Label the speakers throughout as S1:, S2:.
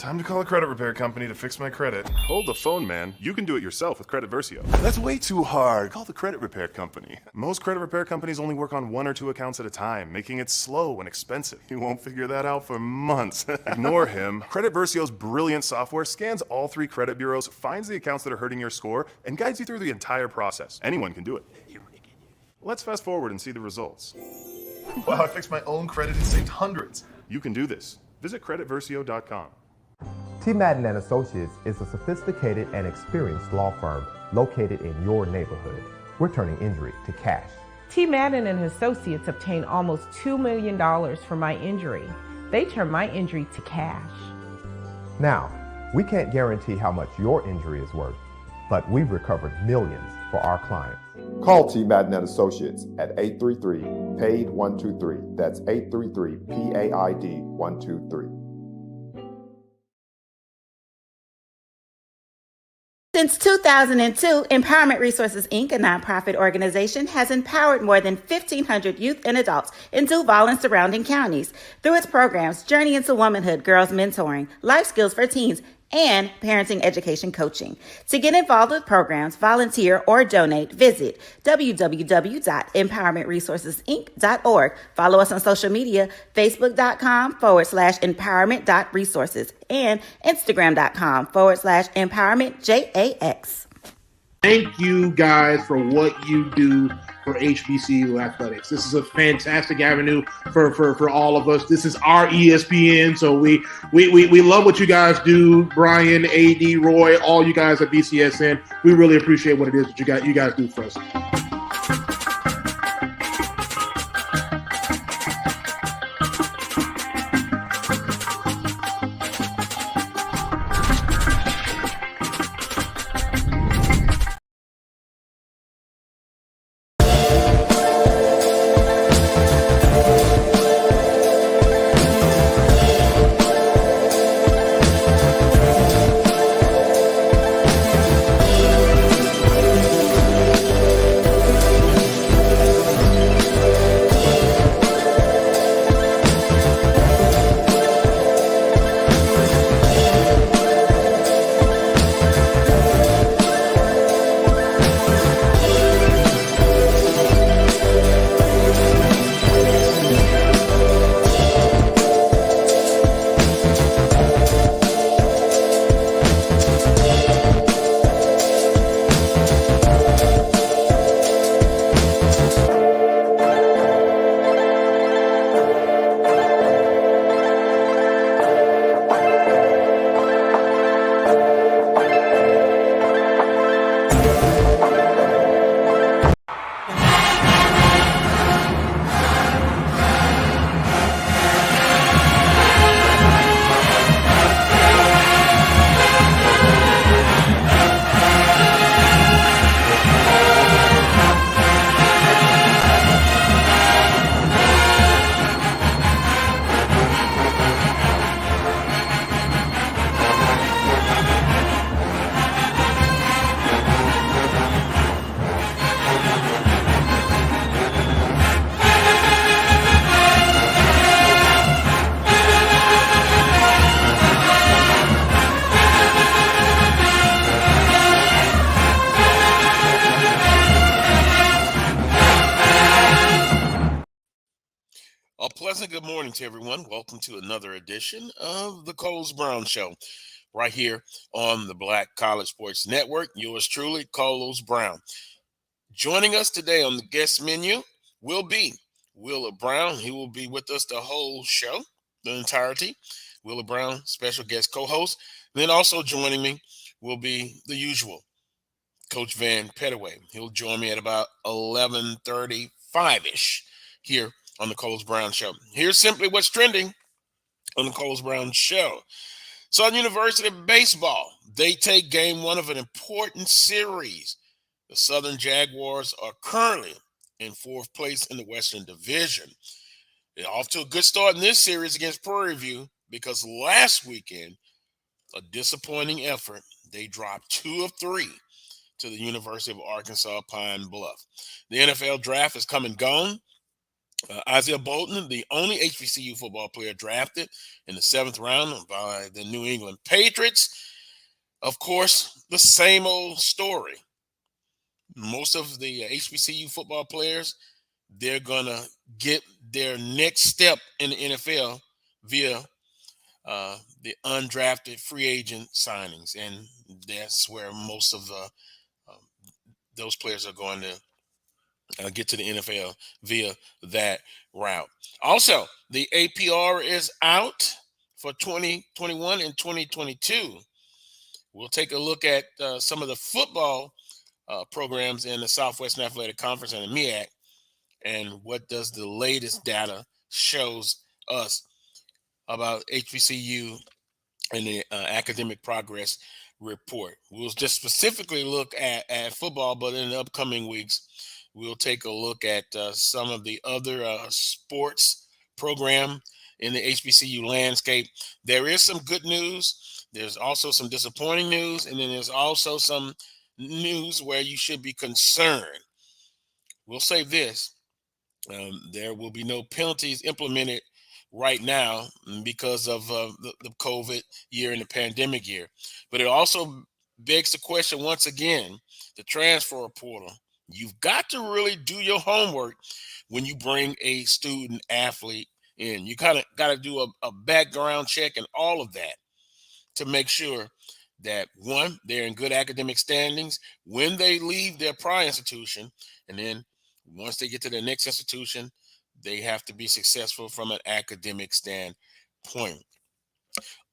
S1: Time to call a credit repair company to fix my credit.
S2: Hold the phone, man. You can do it yourself with Credit Versio.
S1: That's way too hard. Call the credit repair company. Most credit repair companies only work on 1 or 2 accounts at a time, making it slow and expensive. You won't figure that out for months. Ignore him. Credit Versio's brilliant software scans all 3 credit bureaus, finds the accounts that are hurting your score, and guides you through the entire process. Anyone can do it. Let's fast forward and see the results. Wow, I fixed my own credit and saved hundreds. You can do this. Visit creditversio.com.
S3: T. Madden and Associates is a sophisticated and experienced law firm located in your neighborhood. We're turning injury to cash.
S4: T. Madden and Associates obtained almost $2 million for my injury. They turned my injury to cash.
S3: Now, we can't guarantee how much your injury is worth, but we've recovered millions for our clients.
S5: Call T. Madden and Associates at 833-PAID-123. That's 833-PAID-123.
S6: Since 2002, Empowerment Resources, Inc., a nonprofit organization, has empowered more than 1,500 youth and adults in Duval and surrounding counties. Through its programs, Journey into Womanhood, Girls Mentoring, Life Skills for Teens, and Parenting Education Coaching. To get involved with programs, volunteer, or donate, visit www.empowermentresourcesinc.org. Follow us on social media, facebook.com/empowerment.resources and instagram.com/empowermentjax.
S7: Thank you guys for what you do for HBCU athletics. This is a fantastic avenue for all of us. This is our ESPN, so we love what you guys do. Brian, AD, Roy, all you guys at BCSN. We really appreciate what it is that you guys do for us.
S8: Good morning to everyone. Welcome to another edition of the Coles Brown Show right here on the Black College Sports Network. Yours truly, Coles Brown. Joining us today on the guest menu will be Willa Brown. He will be with us the whole show, the entirety. Willa Brown, special guest co-host. Then also joining me will be the usual, Coach Vann Pettaway. He'll join me at about 11:35-ish here on the Coles Brown Show. Here's simply what's trending on the Coles Brown Show. Southern University baseball, they take game 1 of an important series. The Southern Jaguars are currently in 4th place in the Western Division. They're off to a good start in this series against Prairie View because last weekend, a disappointing effort, they dropped 2 of 3 to the University of Arkansas Pine Bluff. The NFL draft is come and gone. Isaiah Bolton, the only HBCU football player drafted in the 7th round by the New England Patriots. Of course, the same old story. Most of the HBCU football players, they're going to get their next step in the NFL via the undrafted free agent signings. And that's where most of um, those players are going to get to the NFL via that route. Also, the APR is out for 2021 and 2022. We'll take a look at some of the football programs in the Southwestern Athletic Conference and the MEAC, and what does the latest data shows us about HBCU and the academic progress report. We'll just specifically look at football, but in the upcoming weeks, we'll take a look at some of the other sports program in the HBCU landscape. There is some good news. There's also some disappointing news. And then there's also some news where you should be concerned. We'll say this. There will be no penalties implemented right now because of the COVID year and the pandemic year. But it also begs the question once again, the transfer portal. You've got to really do your homework when you bring a student athlete in. You kind of got to do a background check and all of that to make sure that, one, they're in good academic standings when they leave their prior institution, and then once they get to their next institution, they have to be successful from an academic standpoint.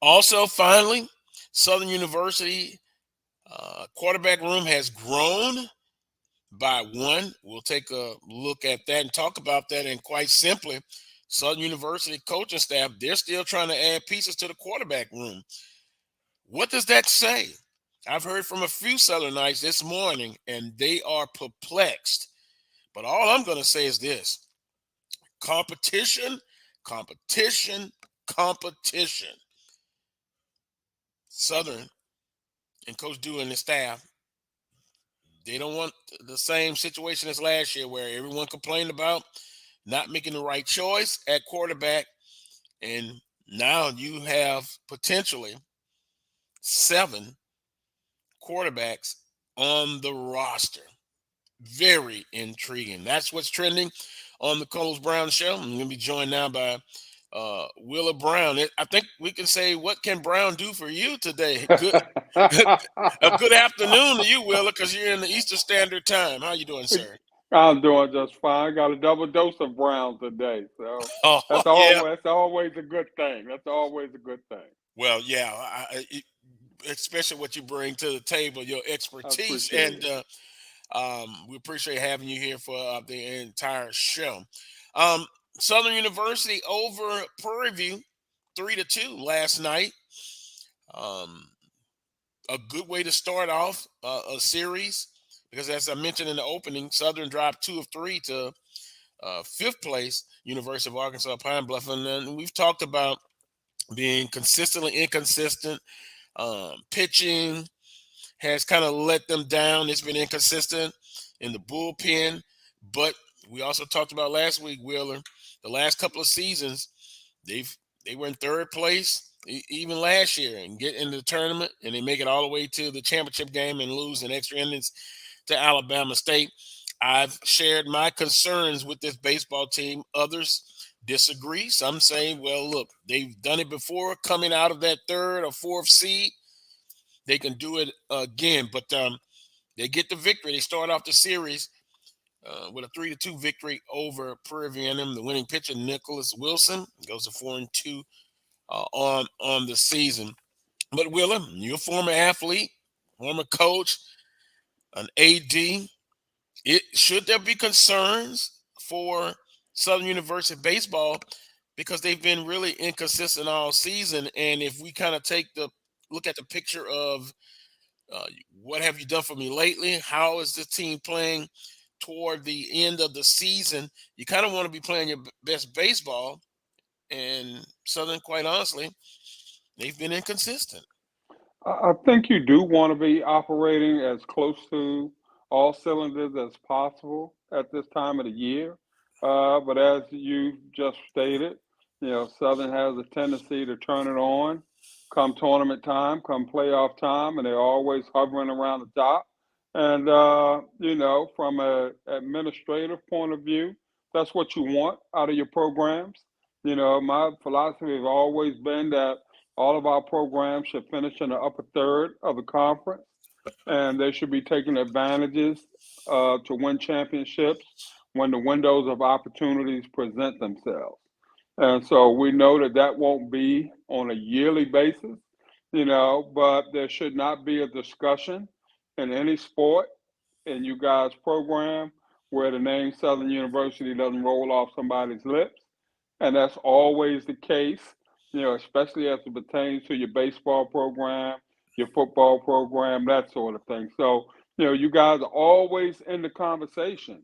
S8: Also, finally, Southern University quarterback room has grown by one. We'll take a look at that and talk about that. And quite simply, Southern University coaching staff, they're still trying to add pieces to the quarterback room. What does that say? I've heard from a few Southernites this morning, and they are perplexed. But all I'm going to say is this: competition, competition, competition. Southern and Coach Dew and the staff, they don't want the same situation as last year where everyone complained about not making the right choice at quarterback. And now you have potentially 7 quarterbacks on the roster. Very intriguing. That's what's trending on the Coles Brown Show. I'm going to be joined now by Willa Brown. I think we can say, what can Brown do for you today? Good, a good afternoon to you, Willa, because you're in the Eastern Standard Time. How you doing, sir?
S9: I'm doing just fine. Got a double dose of Brown today, so that's always a good thing. That's always a good thing.
S8: Well, yeah, especially what you bring to the table, your expertise, and we appreciate having you here for the entire show. Southern University over Prairie View, 3-2 last night. A good way to start off a series because, as I mentioned in the opening, Southern dropped 2 of 3 to 5th place, University of Arkansas Pine Bluff. And then we've talked about being consistently inconsistent. Pitching has kind of let them down. It's been inconsistent in the bullpen. But we also talked about last week, Wheeler, the last couple of seasons, they were in 3rd place even last year and get into the tournament, and they make it all the way to the championship game and lose in extra innings to Alabama State. I've shared my concerns with this baseball team. Others disagree. Some say, well, look, they've done it before coming out of that 3rd or 4th seed. They can do it again, but they get the victory. They start off the series with a 3-2 victory over Prairie View A&M. The winning pitcher, Nicholas Wilson, goes to 4-2 on the season. But Willa, you're a former athlete, former coach, an AD. Should there be concerns for Southern University baseball because they've been really inconsistent all season? And if we kind of look at the picture of what have you done for me lately? How is the team playing toward the end of the season? You kind of want to be playing your best baseball. And Southern, quite honestly, they've been inconsistent.
S9: I think you do want to be operating as close to all cylinders as possible at this time of the year. But as you just stated, Southern has a tendency to turn it on come tournament time, come playoff time, and they're always hovering around the top. And, from an administrative point of view, that's what you want out of your programs. My philosophy has always been that all of our programs should finish in the upper third of the conference, and they should be taking advantages to win championships when the windows of opportunities present themselves. And so we know that that won't be on a yearly basis, but there should not be a discussion in any sport in you guys' program where the name Southern University doesn't roll off somebody's lips. And that's always the case, especially as it pertains to your baseball program, your football program, that sort of thing. So, you guys are always in the conversation.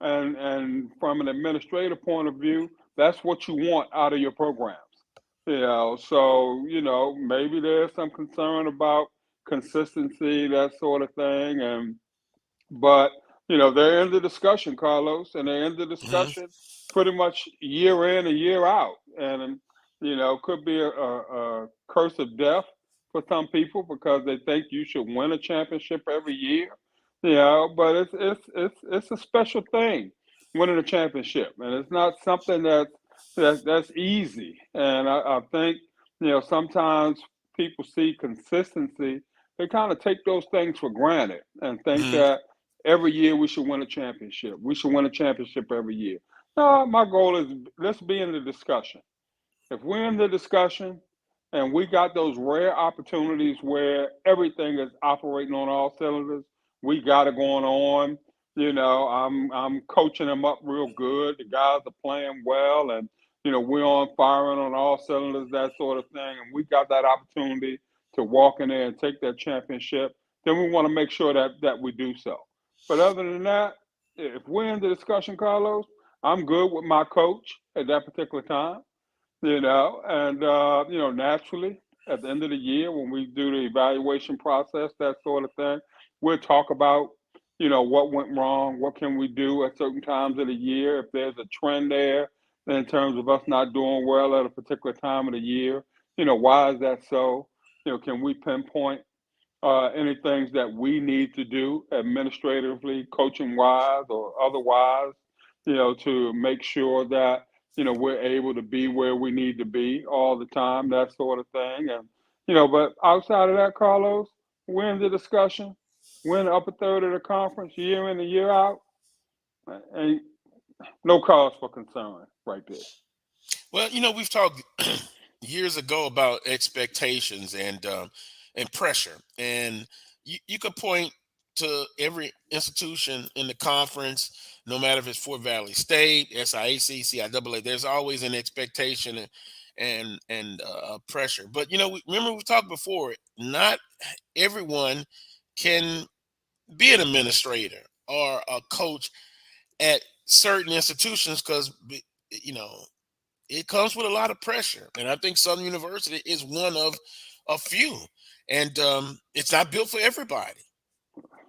S9: And from an administrative point of view, that's what you want out of your programs. So, maybe there's some concern about consistency, that sort of thing. But they're in the discussion, Carlos, and they're in the
S8: Mm-hmm.
S9: discussion pretty much year in and year out. And could be a curse of death for some people because they think you should win a championship every year. But it's a special thing winning a championship, and it's not something that's easy. And I think sometimes people see consistency, they kind of take those things for granted and think
S8: Mm-hmm.
S9: that every year we should win a championship. We should win a championship every year. No, my goal is let's be in the discussion. If we're in the discussion and we got those rare opportunities where everything is operating on all cylinders, we got it going on. I'm coaching them up real good. The guys are playing well, and we're on firing on all cylinders, that sort of thing. And we got that opportunity to walk in there and take that championship. Then we want to make sure that we do so. But other than that, if we're in the discussion, Carlos, I'm good with my coach at that particular time. And naturally at the end of the year when we do the evaluation process, that sort of thing, we'll talk about, what went wrong, what can we do at certain times of the year, if there's a trend there in terms of us not doing well at a particular time of the year, why is that so? Can we pinpoint any things that we need to do administratively, coaching wise or otherwise, to make sure that, we're able to be where we need to be all the time, that sort of thing. And, but outside of that, Carlos, we're in the discussion. We're in the upper third of the conference year in and year out. Ain't no cause for concern right there.
S8: Well, we've talked years ago about expectations and pressure, and you could point to every institution in the conference, no matter if it's Fort Valley State, SIAC, CIAA. There's always an expectation and pressure. But remember we talked before. Not everyone can be an administrator or a coach at certain institutions because it comes with a lot of pressure. And I think Southern University is one of a few. And it's not built for everybody.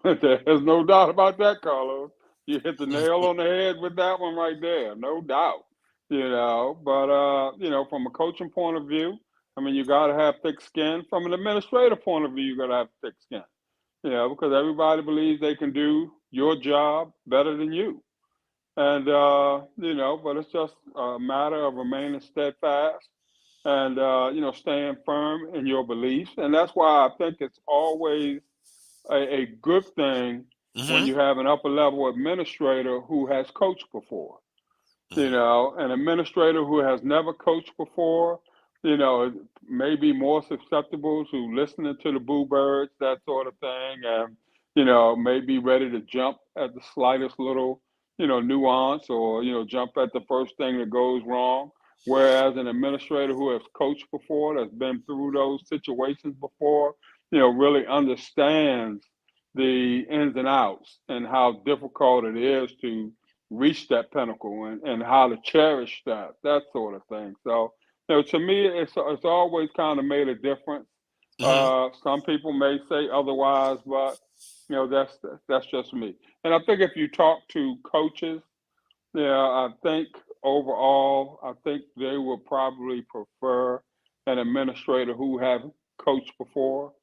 S9: There's no doubt about that, Carlos. You hit the nail on the head with that one right there, no doubt. But from a coaching point of view, I mean, you got to have thick skin. From an administrative point of view, you got to have thick skin. Because everybody believes they can do your job better than you. And but it's just a matter of remaining steadfast and staying firm in your beliefs. And that's why I think it's always a good thing when
S8: Mm-hmm.
S9: you have an upper level administrator who has coached before. An administrator who has never coached before, may be more susceptible to listening to the boo birds, that sort of thing, and may be ready to jump at the slightest little, nuance or jump at the first thing that goes wrong. Whereas an administrator who has coached before, that's been through those situations before, really understands the ins and outs and how difficult it is to reach that pinnacle and how to cherish that sort of thing. So, to me, it's always kind of made a difference.
S8: Mm-hmm.
S9: Some people may say otherwise, but that's just me. And I think if you talk to coaches Yeah, I think overall, I think they would probably prefer an administrator who has coached before,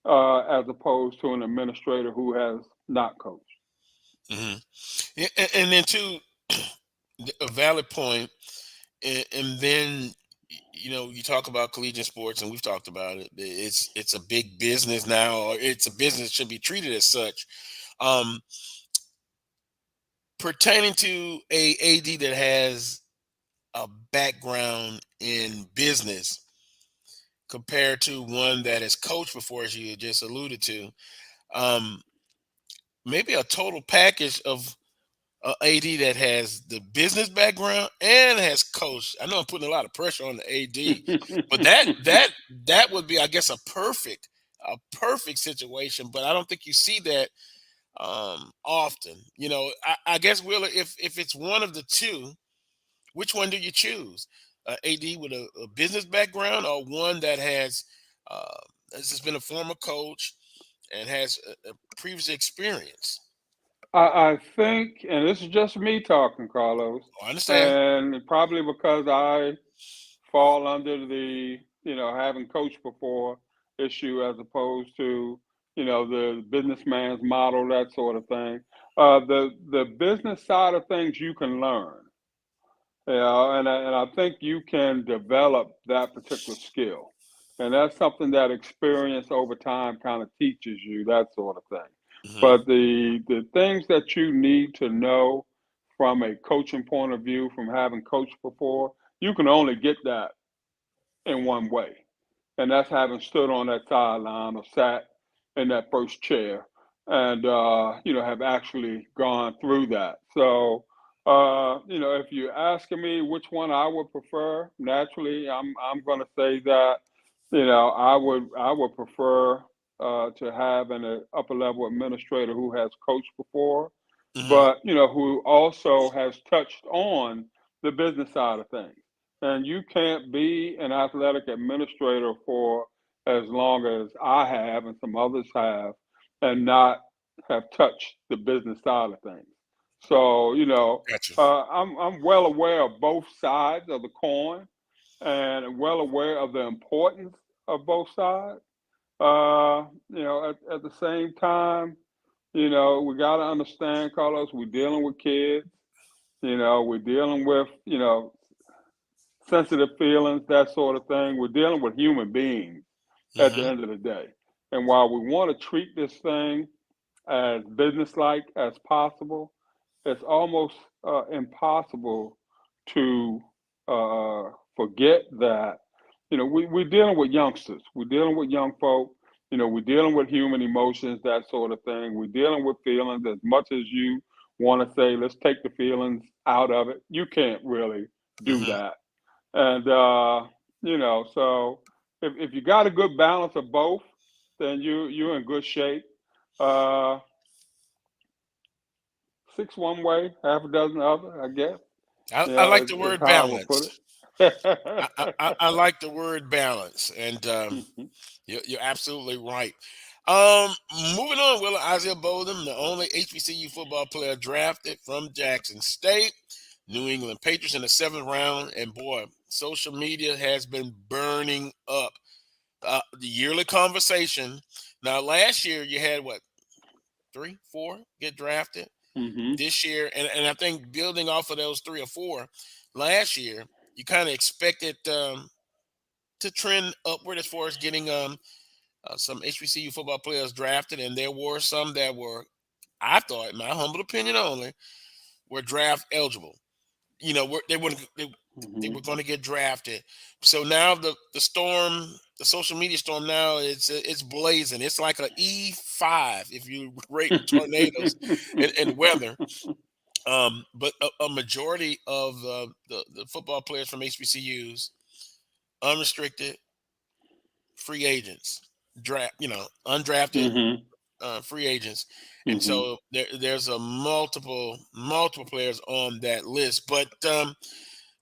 S9: as opposed to an administrator who has not coached.
S8: Hmm. And then too, a valid point. And then you talk about collegiate sports, and we've talked about it. It's a big business now, or it's a business should be treated as such. Um, Pertaining to a AD that has a background in business compared to one that has coached before, as you just alluded to, um, maybe a total package of AD that has the business background and has coached. I know I'm putting a lot of pressure on the AD, but that would be, I guess, a perfect situation. But I don't think you see that often. I guess, Wheeler, if it's one of the two, which one do you choose? AD with a business background, or one that has just been a former coach and has a previous experience?
S9: I think, and this is just me talking, Carlos,
S8: Oh, I understand.
S9: and probably because I fall under the, having coached before issue as opposed to, the businessman's model, that sort of thing. The business side of things you can learn. Yeah, and I think you can develop that particular skill. And that's something that experience over time kind of teaches you, that sort of thing.
S8: Hmm.
S9: But the things that you need to know from a coaching point of view, from having coached before, you can only get that in one way, and that's having stood on that sideline or sat in that first chair and have actually gone through that. So if you're asking me which one I would prefer, naturally I'm going to say that I would prefer to have an upper level administrator who has coached before,
S8: Hmm.
S9: but who also has touched on the business side of things. And you can't be an athletic administrator for as long as I have and some others have, and not have touched the business side of things. So,
S8: Gotcha.
S9: I'm well aware of both sides of the coin, and well aware of the importance of both sides. At the same time, we got to understand, Carlos, we're dealing with kids. We're dealing with, sensitive feelings, that sort of thing. We're dealing with human beings at the
S8: Hmm.
S9: end of the day. And while we want to treat this thing as businesslike as possible, it's almost impossible to forget that, we're dealing with youngsters. We're dealing with young folk. We're dealing with human emotions, that sort of thing. We're dealing with feelings. As much as you want to say, let's take the feelings out of it, you can't really do
S8: Hmm.
S9: that. And so if you got a good balance of both, then you're in good shape. Uh, six one way, half a dozen other, I guess.
S8: I like the
S9: Is
S8: word
S9: how I would put
S8: balance.
S9: it.
S8: I like the word balance, and
S9: Mhm.
S8: you're absolutely right. Moving on, Will Isaiah Bowden, the only HBCU football player drafted from Jackson State, New England Patriots in the seventh round, and boy, social media has been burning up the yearly conversation. Now, last year you had what, three, four get drafted.
S9: Mhm.
S8: This year, and I think building off of those three or four last year, you kind of expected to trend upward as far as getting some HBCU football players drafted, and there were some that were, I thought, in my humble opinion only, were draft eligible. They were
S9: Mhm.
S8: going to get drafted. So now the storm, the social media storm, now it's blazing. It's like a E5 if you rate tornadoes and weather. But a majority of the football players from HBCUs, unrestricted free agents, undrafted
S9: Mhm.
S8: free agents, and
S9: Mhm.
S8: so there's a multiple players on that list. But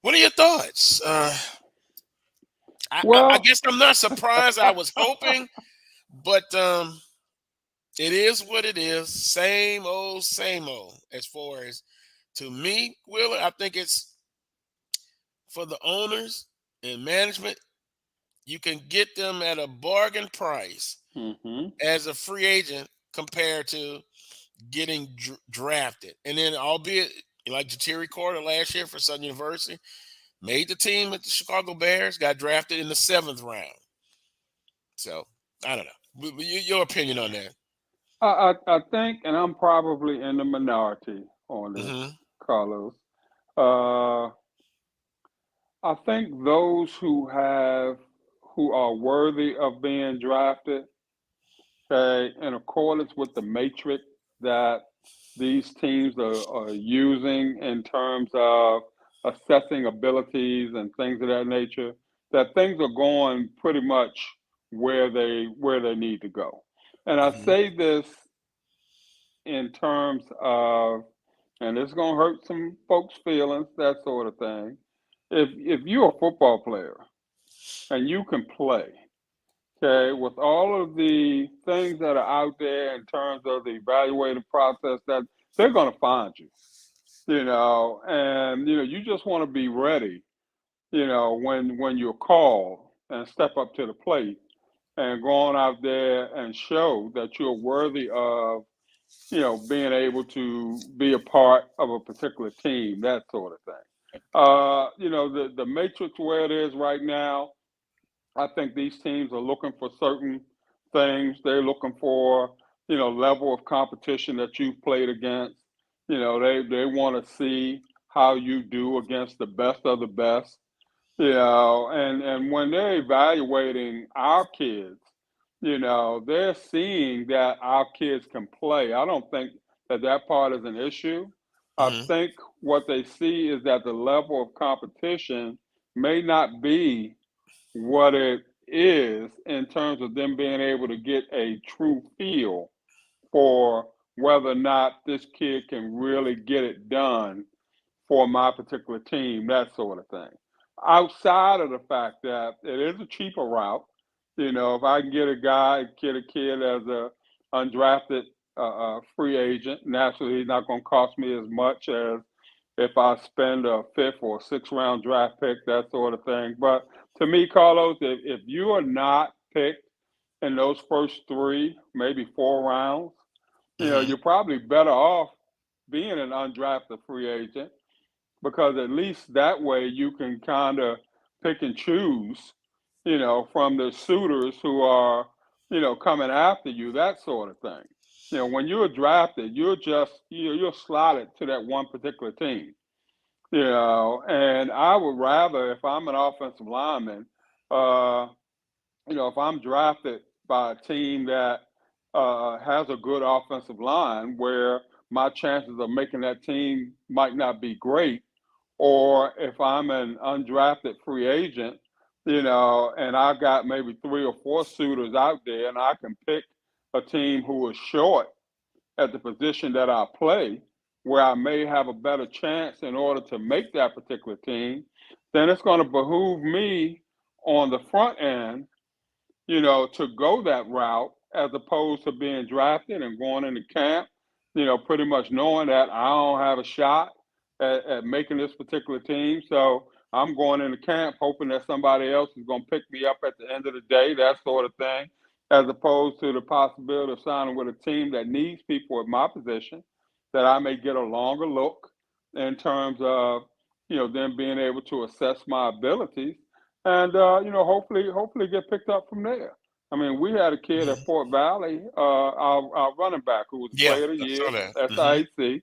S8: what are your thoughts? I
S9: Well,
S8: guess I'm not surprised. I was hoping, but it is what it is. Same old, as far as To me, Wheeler, I think it's for the owners and management. You can get them at a bargain price as a free agent compared to getting drafted. And then, albeit like Jatiri Carter last year for Southern University, made the team at the Chicago Bears, got drafted in the 7th round. So I don't know. Your opinion on that?
S9: I think, and I'm probably in the minority on this, Carlos. I think those who are worthy of being drafted, okay, in accordance with the matrix that these teams are using in terms of assessing abilities and things of that nature, that things are going pretty much where they need to go. And I say this in terms of, and it's gonna hurt some folks' feelings, that sort of thing. If you're a football player and you can play, okay, with all of the things that are out there in terms of the evaluating process, that they're going to find you, and you just want to be ready, when you're called and step up to the plate and go on out there and show that you're worthy of, being able to be a part of a particular team, that sort of thing. The matrix where it is right now, I think these teams are looking for certain things. They're looking for, level of competition that you've played against. They want to see how you do against the best of the best. And when they're evaluating our kids, they're seeing that our kids can play. I don't think that part is an issue. I think what they see is that the level of competition may not be what it is in terms of them being able to get a true feel for whether or not this kid can really get it done for my particular team, that sort of thing. Outside of the fact that it is a cheaper route, if I can get a kid as a undrafted free agent, naturally he's not going to cost me as much as if I spend a 5th or 6th round draft pick, that sort of thing. But to me, Carlos, if you are not picked in those first 3, maybe 4 rounds, you're probably better off being an undrafted free agent, because at least that way you can kind of pick and choose, from the suitors who are, coming after you, that sort of thing. When you're drafted, you're slotted to that one particular team. And I would rather, if I'm an offensive lineman, if I'm drafted by a team that has a good offensive line, where my chances of making that team might not be great, or if I'm an undrafted free agent, and I've got maybe 3 or 4 suitors out there, and I can pick a team who is short at the position that I play, where I may have a better chance in order to make that particular team, then it's going to behoove me on the front end, to go that route, as opposed to being drafted and going into camp, pretty much knowing that I don't have a shot at making this particular team. So I'm going into camp hoping that somebody else is going to pick me up at the end of the day, that sort of thing, as opposed to the possibility of signing with a team that needs people at my position, that I may get a longer look in terms of, them being able to assess my abilities, and hopefully get picked up from there. I mean, we had a kid at Fort Valley, our running back, who was Player of the Year, SIAC,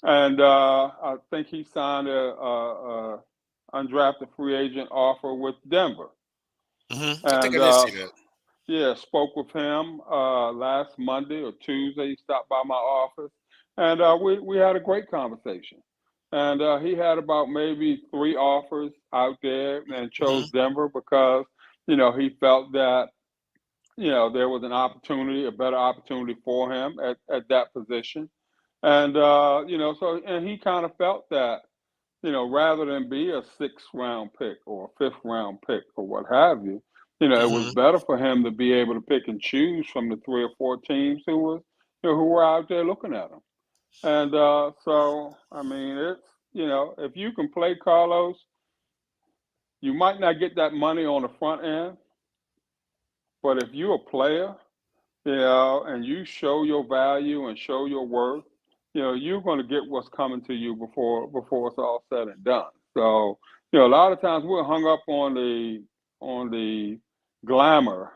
S9: and I think he signed a undrafted free agent offer with Denver.
S8: I think I did see that.
S9: Yeah, spoke with him last Monday or Tuesday. He stopped by my office, and we had a great conversation. And he had about maybe 3 offers out there, and chose Denver because, he felt that, there was an opportunity, a better opportunity for him at that position. And, and he kind of felt that, rather than be a 6th round pick or a 5th round pick or what have you, it was better for him to be able to pick and choose from the 3 or 4 teams who were out there looking at him. And so, I mean, it's, if you can play, Carlos, you might not get that money on the front end, but if you're a player, and you show your value and show your worth, you're going to get what's coming to you before it's all said and done. So, a lot of times we're hung up on the glamour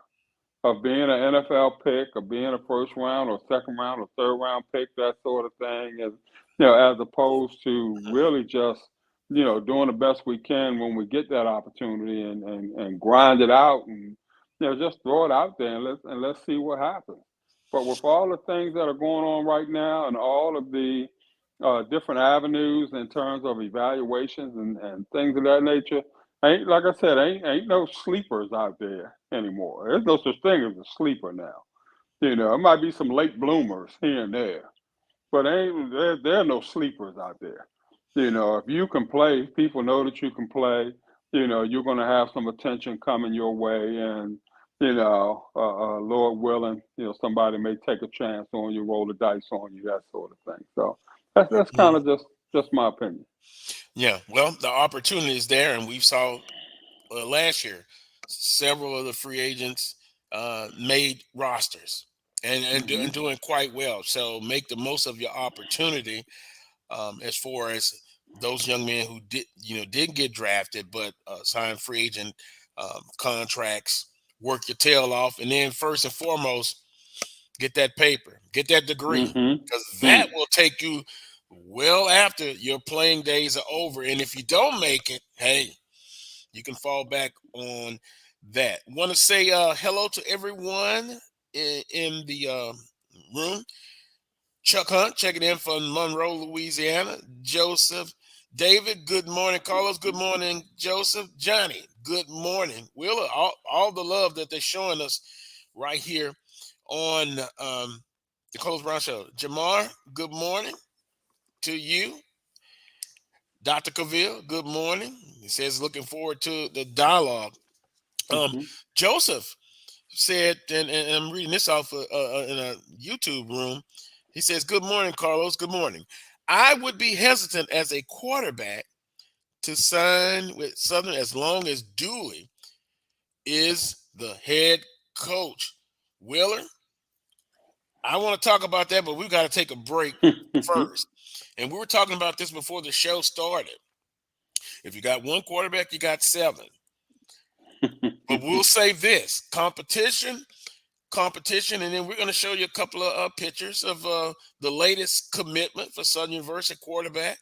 S9: of being an NFL pick, or being a first round or second round or third round pick, that sort of thing, as opposed to really just doing the best we can when we get that opportunity, and grind it out, and just throw it out there, and let's see what happens. But with all the things that are going on right now, and all of the different avenues in terms of evaluations and things of that nature, ain't, like I said, ain't no sleepers out there anymore. There's no such thing as a sleeper now. It might be some late bloomers here and there, but there are no sleepers out there. If you can play, people know that you can play. You're going to have some attention coming your way, and Lord willing, somebody may take a chance on you, roll the dice on you, that sort of thing. So that's kind of just my opinion.
S8: Yeah, well, the opportunity is there, and we saw last year several of the free agents made rosters and doing quite well. So make the most of your opportunity as far as those young men who didn't get drafted but signed free agent contracts. Work your tail off, and then first and foremost, get that paper, get that degree, because that will take you well after your playing days are over. And if you don't make it, hey, you can fall back on that. Want to say hello to everyone in the room. Chuck Hunt checking in from Monroe, Louisiana. Joseph, David, good morning. Carlos, good morning. Joseph, Johnny, good morning. Wheeler, all the love that they're showing us right here on the Carlos Brown Show. Jamar, good morning to you. Dr. Cavill, good morning. He says looking forward to the dialogue. Joseph said, and I'm reading this off in a YouTube room. He says, good morning, Carlos. Good morning. I would be hesitant as a quarterback to sign with Southern as long as Dooley is the head coach. Wheeler, I want to talk about that, but we've got to take a break first. And we were talking about this before the show started. If you got one quarterback, you got seven. But we'll say this, competition, and then we're going to show you a couple of pictures of the latest commitment for Southern University quarterback.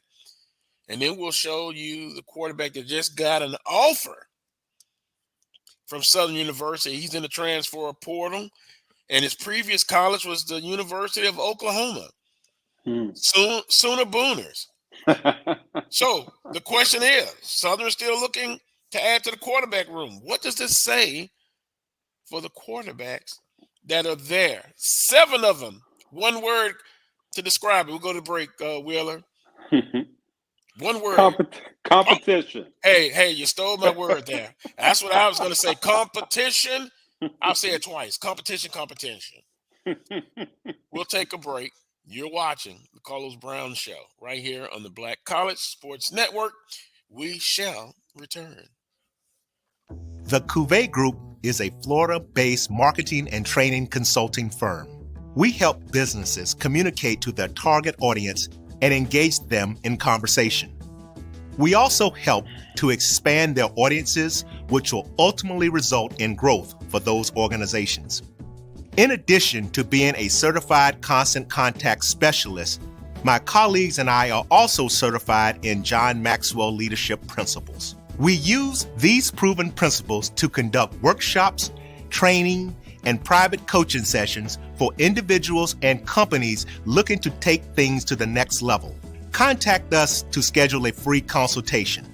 S8: And then we'll show you the quarterback that just got an offer from Southern University. He's in the transfer portal, and his previous college was the University of Oklahoma. Sooner Booners. So the question is, Southern still looking to add to the quarterback room. What does this say for the quarterbacks that are there? 7 of them. One word to describe it. We'll go to break, Wheeler. One word.
S9: Competition.
S8: Hey, you stole my word there. That's what I was going to say. Competition. I'll say it twice. Competition. We'll take a break. You're watching the Carlos Brown Show right here on the Black College Sports Network. We shall return.
S10: The Cuvée Group is a Florida-based marketing and training consulting firm. We help businesses communicate to their target audience and engage them in conversation. We also help to expand their audiences, which will ultimately result in growth for those organizations. In addition to being a certified constant contact specialist, my colleagues and I are also certified in John Maxwell Leadership Principles. We use these proven principles to conduct workshops, training, and private coaching sessions for individuals and companies looking to take things to the next level. Contact us to schedule a free consultation.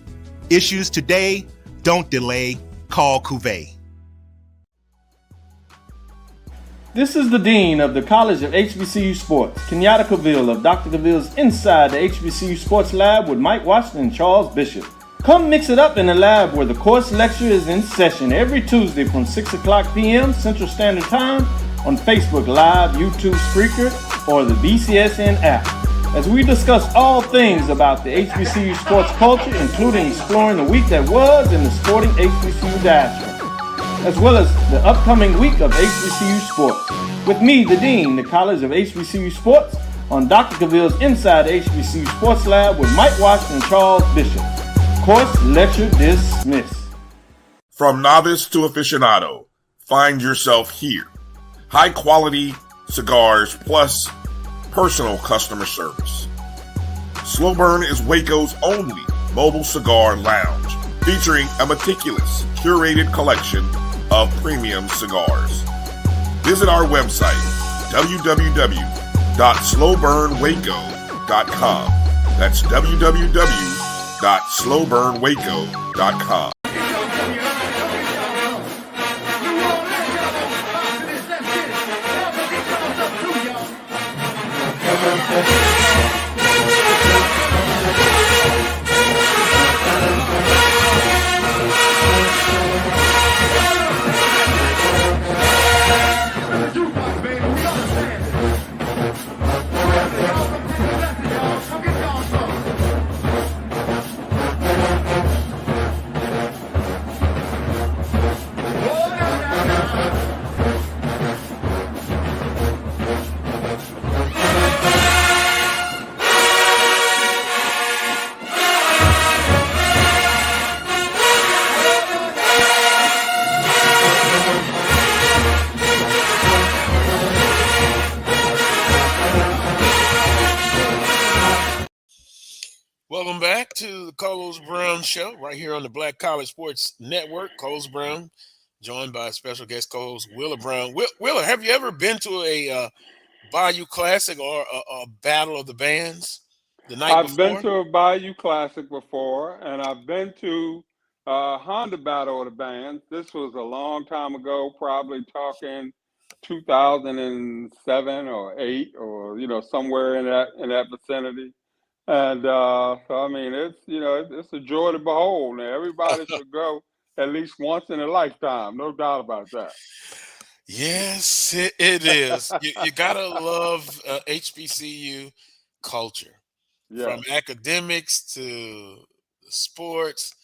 S10: Issues today, don't delay, call Cuvée.
S11: This is the Dean of the College of HBCU Sports, Kenyatta Cavill of Dr. Cavill's Inside the HBCU Sports Lab with Mike Washington and Charles Bishop. Come mix it up in the lab where the course lecture is in session every Tuesday from 6 o'clock p.m. Central Standard Time on Facebook Live, YouTube Spreaker, or the BCSN app. as we discuss all things about the HBCU sports culture, including exploring the week that was in the sporting HBCU diaspora, as well as the upcoming week of HBCU sports. With me, the Dean, the College of HBCU Sports, on Dr. Cavill's Inside the HBCU Sports Lab with Mike Washington and Charles Bishop. Course lecture dismissed.
S12: From novice to aficionado, find yourself here. High quality cigars plus personal customer service. Slow Burn is Waco's only mobile cigar lounge, featuring a meticulous, curated collection of premium cigars. Visit our website, www.slowburnwaco.com. That's www.slowburnwaco.com.
S8: Welcome back to the Carlos Brown Show right here on the Black College Sports Network. Carlos Brown, joined by special guest co-host Willa Brown. Willa, have you ever been to a Bayou Classic or a Battle of the Bands the night
S9: I've
S8: before?
S9: been to a Bayou Classic before, and I've been to Honda Battle of the Bands. This was a long time ago, probably talking 2007 or 8 or somewhere in that vicinity. And so I mean, it's a joy to behold. Now everybody should go at least once in a lifetime, no doubt about that.
S8: Yes, it is. You gotta love HBCU culture, from academics to sports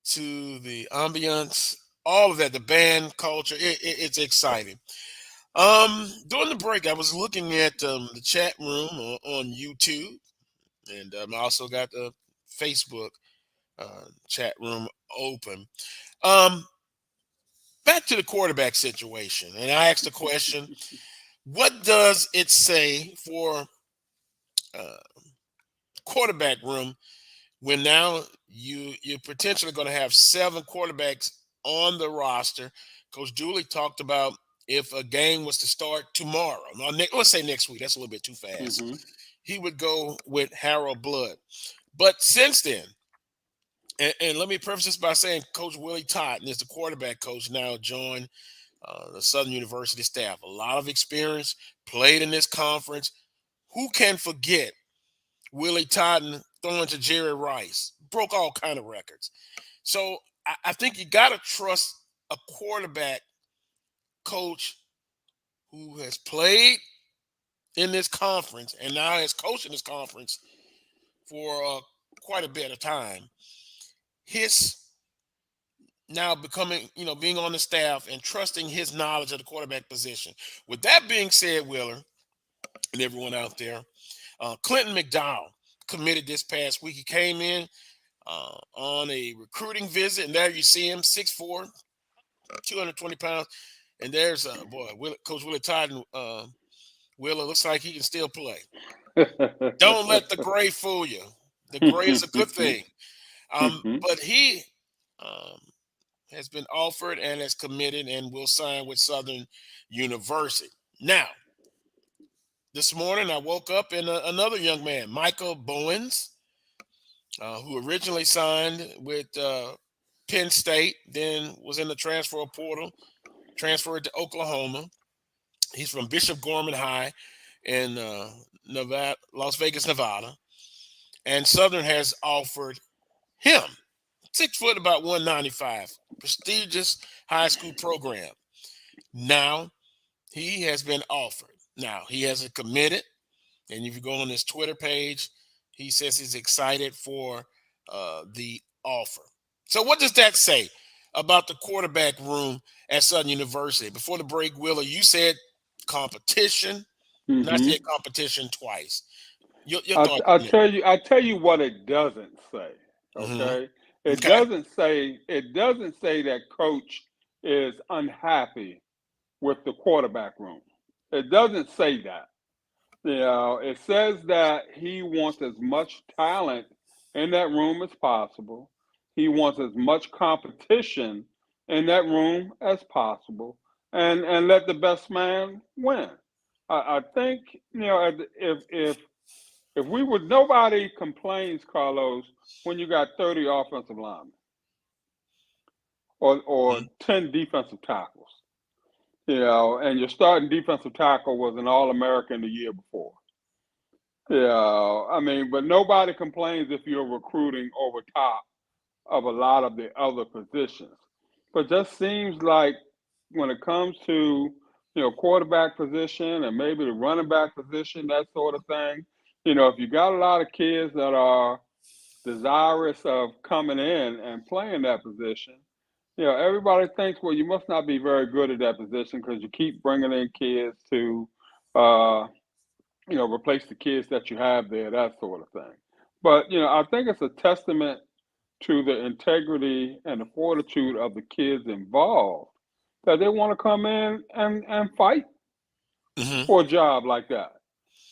S8: to the ambiance, all of that. The band culture, it's exciting. During the break, I was looking at the chat room on YouTube. And I also got the Facebook chat room open. Back to the quarterback situation. And I asked the question, what does it say for quarterback room when now you're potentially going to have 7 quarterbacks on the roster? Coach Dooley talked about if a game was to start tomorrow. Now, let's say next week. That's a little bit too fast. Mm-hmm. He would go with Harold Blood. But since then, and let me preface this by saying Coach Willie Totten is the quarterback coach now, joined the Southern University staff. A lot of experience, played in this conference. Who can forget Willie Totten throwing to Jerry Rice? Broke all kind of records. So I think you got to trust a quarterback coach who has played in this conference and now has coached in this conference for quite a bit of time. His now becoming, being on the staff and trusting his knowledge of the quarterback position. With that being said, Willer and everyone out there, Clinton McDowell committed this past week. He came in on a recruiting visit, and there you see him, 6'4", 220 pounds. And there's Coach Willie Totten. Willa, looks like he can still play. Don't let the gray fool you. The gray is a good thing. But he has been offered and has committed and will sign with Southern University. Now, this morning I woke up and another young man, Michael Bowens, who originally signed with Penn State, then was in the transfer portal, transferred to Oklahoma. He's from Bishop Gorman High in Nevada, Las Vegas, Nevada. And Southern has offered him 6 foot, about 195, prestigious high school program. Now he has been offered. Now he hasn't committed. And if you go on his Twitter page, he says he's excited for the offer. So what does that say about the quarterback room at Southern University? Before the break, Willa, you said competition, and I said competition twice. Your thoughts on that?
S9: I tell you what it doesn't say. Okay, it
S8: Okay.
S9: doesn't say that coach is unhappy with the quarterback room. It doesn't say that. It says that he wants as much talent in that room as possible. He wants as much competition in that room as possible, and let the best man win. I think if we would, nobody complains, Carlos, when you got 30 offensive linemen or 10 defensive tackles. And your starting defensive tackle was an All-American the year before. But nobody complains if you're recruiting over top of a lot of the other positions. But just seems like when it comes to, quarterback position and maybe the running back position, that sort of thing, if you got a lot of kids that are desirous of coming in and playing that position, everybody thinks, well, you must not be very good at that position because you keep bringing in kids to, replace the kids that you have there, that sort of thing. But, I think it's a testament to the integrity and the fortitude of the kids involved that they want to come in and fight for a job like that.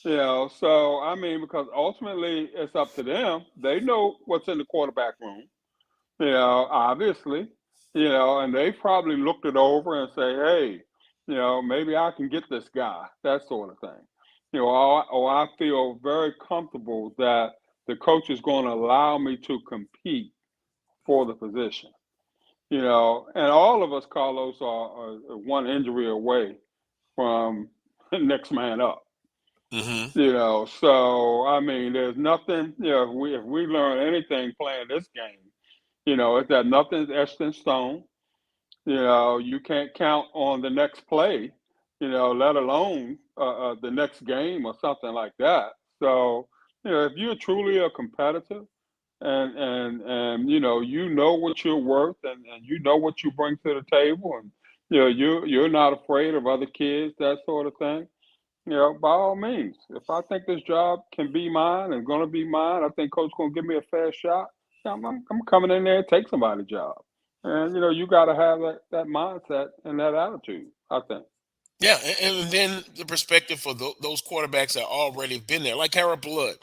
S9: Because ultimately it's up to them. They know what's in the quarterback room, obviously, and they probably looked it over and say, hey, maybe I can get this guy, that sort of thing. Or I feel very comfortable that the coach is going to allow me to compete for the position. And all of us, Carlos, are one injury away from next man up. So there's nothing. If we learn anything playing this game, it's that nothing's etched in stone. You can't count on the next play, let alone the next game or something like that. So if you're truly a competitor and you know what you're worth and you know what you bring to the table, and you're not afraid of other kids, that sort of thing. By all means, if I think this job can be mine and going to be mine, I think coach going to give me a fair shot. I'm coming in there and take somebody's job. And, you got to have that mindset and that attitude, I think.
S8: Yeah, and then the perspective for those quarterbacks that already been there, like Harold Blood.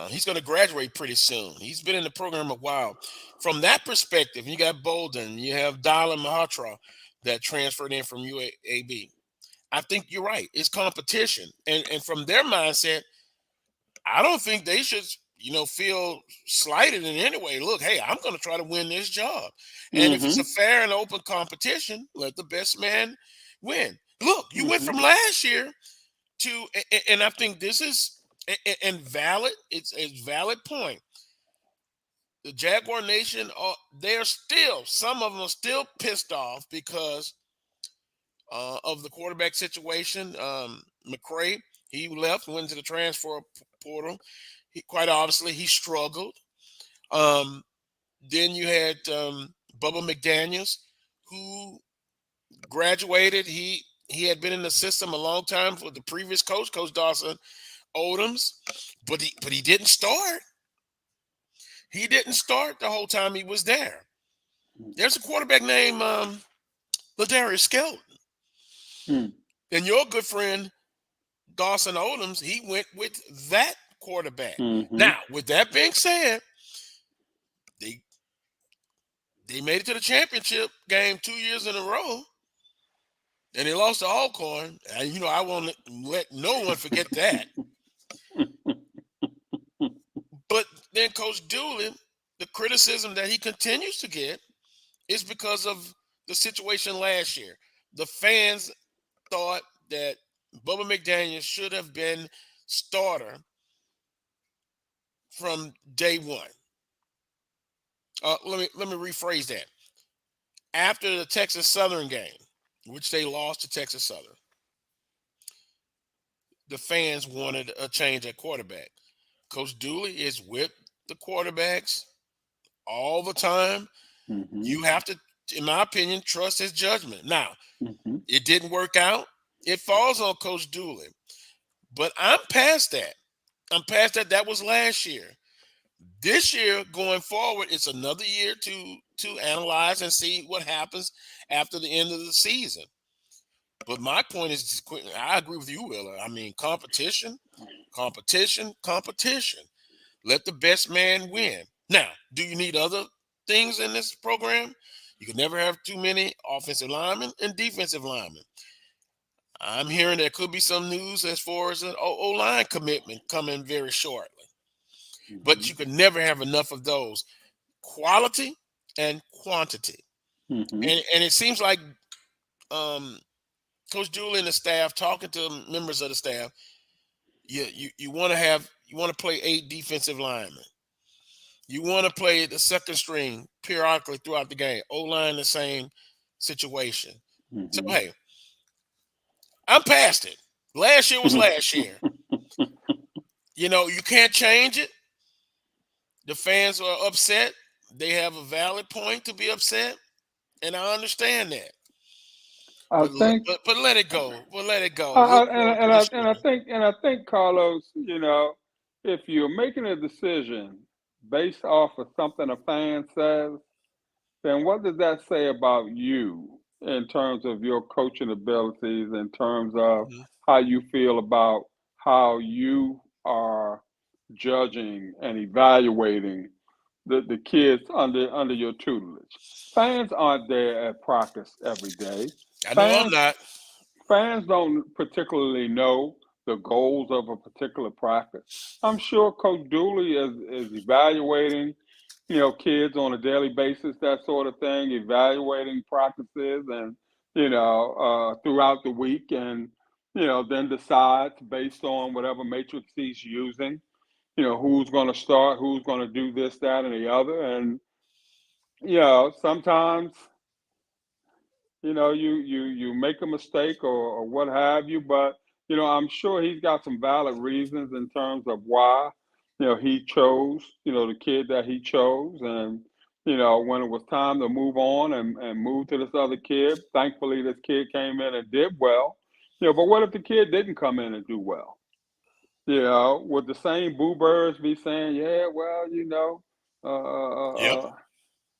S8: He's going to graduate pretty soon. He's been in the program a while. From that perspective, you got Bolden, you have Dylan Mahatra that transferred in from UAB. I think you're right. It's competition. And from their mindset, I don't think they should, feel slighted in any way. Look, hey, I'm going to try to win this job. And if it's a fair and open competition, let the best man win. Look, you went from last year to, and I think this is valid. It's a valid point. The Jaguar Nation, some of them are still pissed off because of the quarterback situation. McCray, he left, went to the transfer portal. Quite obviously, he struggled. Then you had Bubba McDaniels, who graduated. He had been in the system a long time with the previous coach, Coach Dawson Odoms, but he didn't start. He didn't start the whole time he was there. There's a quarterback named Ladarius Skelton. And your good friend, Dawson Odoms, he went with that quarterback. Now, with that being said, they made it to the championship game 2 years in a row, and they lost to Alcorn. And, I won't let no one forget that. But then Coach Dooley, the criticism that he continues to get is because of the situation last year. The fans thought that Bubba McDaniels should have been starter from day one. Let me rephrase that. After the Texas Southern game, which they lost to Texas Southern, the fans wanted a change at quarterback. Coach Dooley is with the quarterbacks all the time.
S9: Mm-hmm.
S8: You have to, in my opinion, trust his judgment. Now,
S9: Mm-hmm.
S8: it didn't work out. It falls on Coach Dooley. But I'm past that. I'm past that. That was last year. This year, going forward, it's another year to analyze and see what happens after the end of the season. But my point is, I agree with you, Willer. I mean, competition. Let the best man win. Now, do you need other things in this program? You can never have too many offensive linemen and defensive linemen. I'm hearing there could be some news as far as an O-line commitment coming very shortly.
S9: Mm-hmm.
S8: But you can never have enough of those. Quality and quantity.
S9: Mm-hmm.
S8: And it seems like Coach Dooley and the staff, talking to members of the staff, you want to play 8 defensive linemen. You want to play the second string periodically throughout the game. O-line, the same situation.
S9: Mm-hmm.
S8: So, hey, I'm past it. Last year was last year. You can't change it. The fans are upset. They have a valid point to be upset, and I understand that.
S9: I think,
S8: but let it go. Well, let it go.
S9: And I think, Carlos, if you're making a decision based off of something a fan says, then what does that say about you in terms of your coaching abilities, in terms of how you feel about how you are judging and evaluating the kids under your tutelage? Fans aren't there at practice every day.
S8: I know I'm not.
S9: Fans don't particularly know the goals of a particular practice. I'm sure Coach Dooley is evaluating, kids on a daily basis, that sort of thing, evaluating practices and, throughout the week, and, then decides based on whatever matrix he's using, who's going to start, who's going to do this, that, and the other. And, sometimes, you make a mistake or what have you, but, I'm sure he's got some valid reasons in terms of why, he chose, the kid that he chose. And, when it was time to move on and move to this other kid, thankfully this kid came in and did well. But what if the kid didn't come in and do well? Would the same boo birds be saying, yeah, well,
S8: Yep.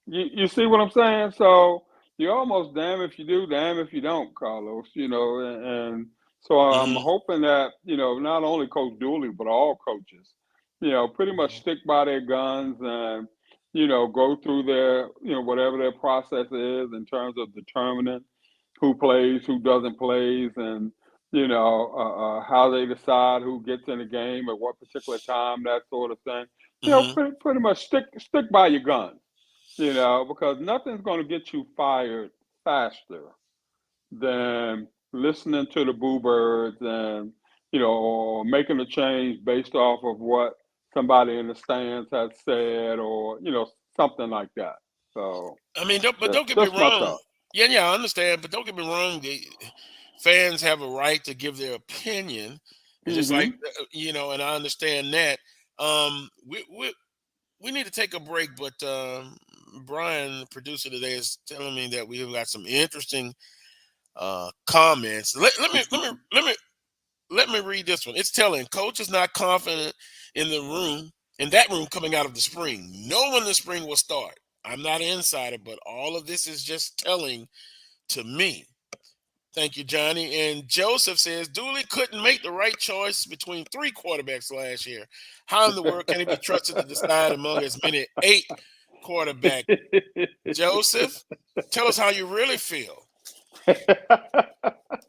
S9: You see what I'm saying? So you're almost damn if you do, damn if you don't, Carlos, and so I'm hoping that, not only Coach Dooley, but all coaches, pretty much stick by their guns and, go through their, whatever their process is in terms of determining who plays, who doesn't plays, and, how they decide who gets in the game at what particular time, that sort of thing. Pretty much stick by your guns. Because nothing's going to get you fired faster than listening to the boo birds and, or making a change based off of what somebody in the stands has said, or, something like that. So,
S8: I mean, don't get me wrong. Yeah, I understand, but don't get me wrong. The fans have a right to give their opinion, and just like, and I understand that. We need to take a break, but Brian, the producer today, is telling me that we have got some interesting comments. Let me read this one. It's telling coach is not confident in that room coming out of the spring. Know when the spring will start. I'm not an insider, but all of this is just telling to me. Thank you, Johnny. And Joseph says Dooley couldn't make the right choice between 3 quarterbacks last year. How in the world can he be trusted to decide among as many 8 quarterbacks? Joseph, tell us how you really feel.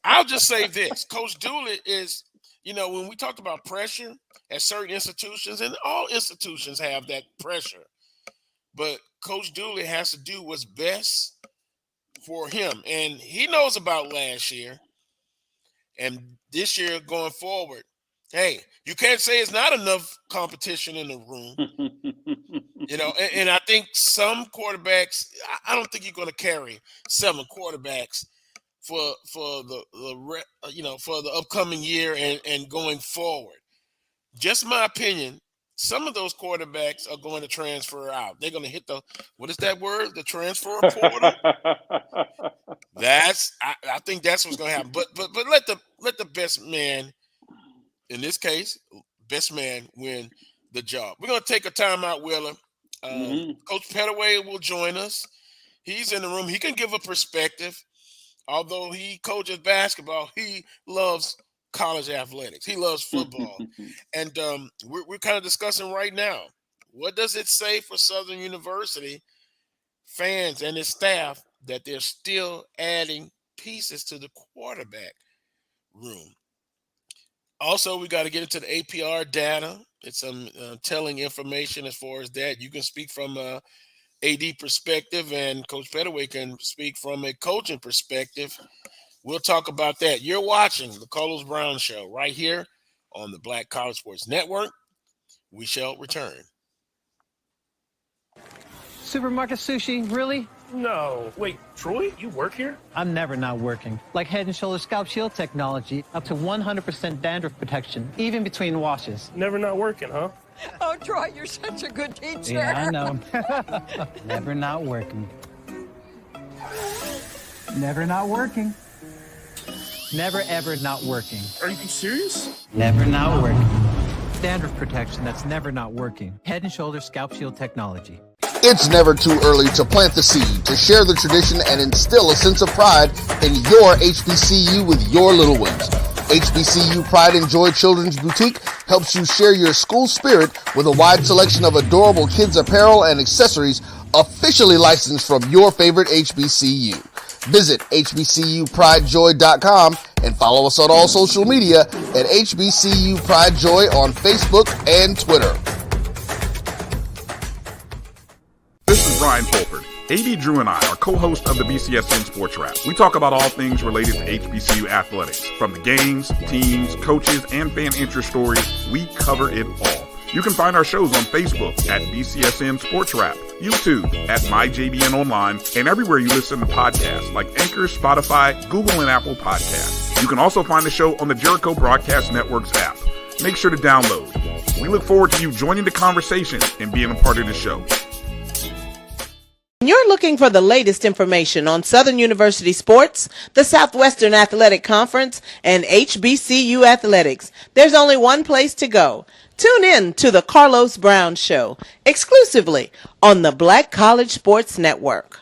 S8: I'll just say this. Coach Dooley is, when we talked about pressure at certain institutions, and all institutions have that pressure, but Coach Dooley has to do what's best for him. And he knows about last year and this year going forward. Hey, you can't say it's not enough competition in the room. And I think some quarterbacks, I don't think you're going to carry 7 quarterbacks for the upcoming year and going forward. Just my opinion. Some of those quarterbacks are going to transfer out. They're going to hit what is that word? The transfer portal. I think that's what's going to happen. But let the best man, in this case, best man win the job. We're going to take a timeout, Wheeler. Coach Pettaway will join us. He's in the room. He can give a perspective. Although he coaches basketball, he loves college athletics. He loves football. And we're kind of discussing right now, what does it say for Southern University fans and its staff that they're still adding pieces to the quarterback room? Also, we got to get into the APR data. It's some telling information as far as that. You can speak from a AD perspective, and Coach Pettaway can speak from a coaching perspective. We'll talk about that. You're watching the Carlos Brown Show right here on the Black College Sports Network. We shall return.
S13: Supermarket sushi, really?
S14: No. Wait, Troy, you work here?
S13: I'm never not working. Like Head & Shoulders Scalp Shield technology, up to 100% dandruff protection, even between washes.
S14: Never not working, huh?
S15: Oh, Troy, you're such a good teacher.
S13: Yeah, I know. Never not working. Never not working. Never, ever not working.
S14: Are you serious?
S13: Never not working. Dandruff protection that's never not working. Head & Shoulders Scalp Shield technology.
S16: It's never too early to plant the seed, to share the tradition, and instill a sense of pride in your HBCU with your little ones. HBCU Pride and Joy Children's Boutique helps you share your school spirit with a wide selection of adorable kids apparel and accessories officially licensed from your favorite HBCU. Visit hbcupridejoy.com and follow us on all social media at HBCU Pride Joy on Facebook and Twitter.
S12: This is Ryan Fulford. AD Drew and I are co-hosts of the BCSN Sports Wrap. We talk about all things related to HBCU athletics. From the games, teams, coaches, and fan interest stories, we cover it all. You can find our shows on Facebook at BCSN Sports Wrap, YouTube at MyJBN Online, and everywhere you listen to podcasts like Anchor, Spotify, Google, and Apple Podcasts. You can also find the show on the Jericho Broadcast Network's app. Make sure to download. We look forward to you joining the conversation and being a part of the show.
S17: You're looking for the latest information on Southern University sports, the Southwestern Athletic Conference, and HBCU athletics. There's only one place to go. Tune in to the Carlos Brown Show, exclusively on the Black College Sports Network.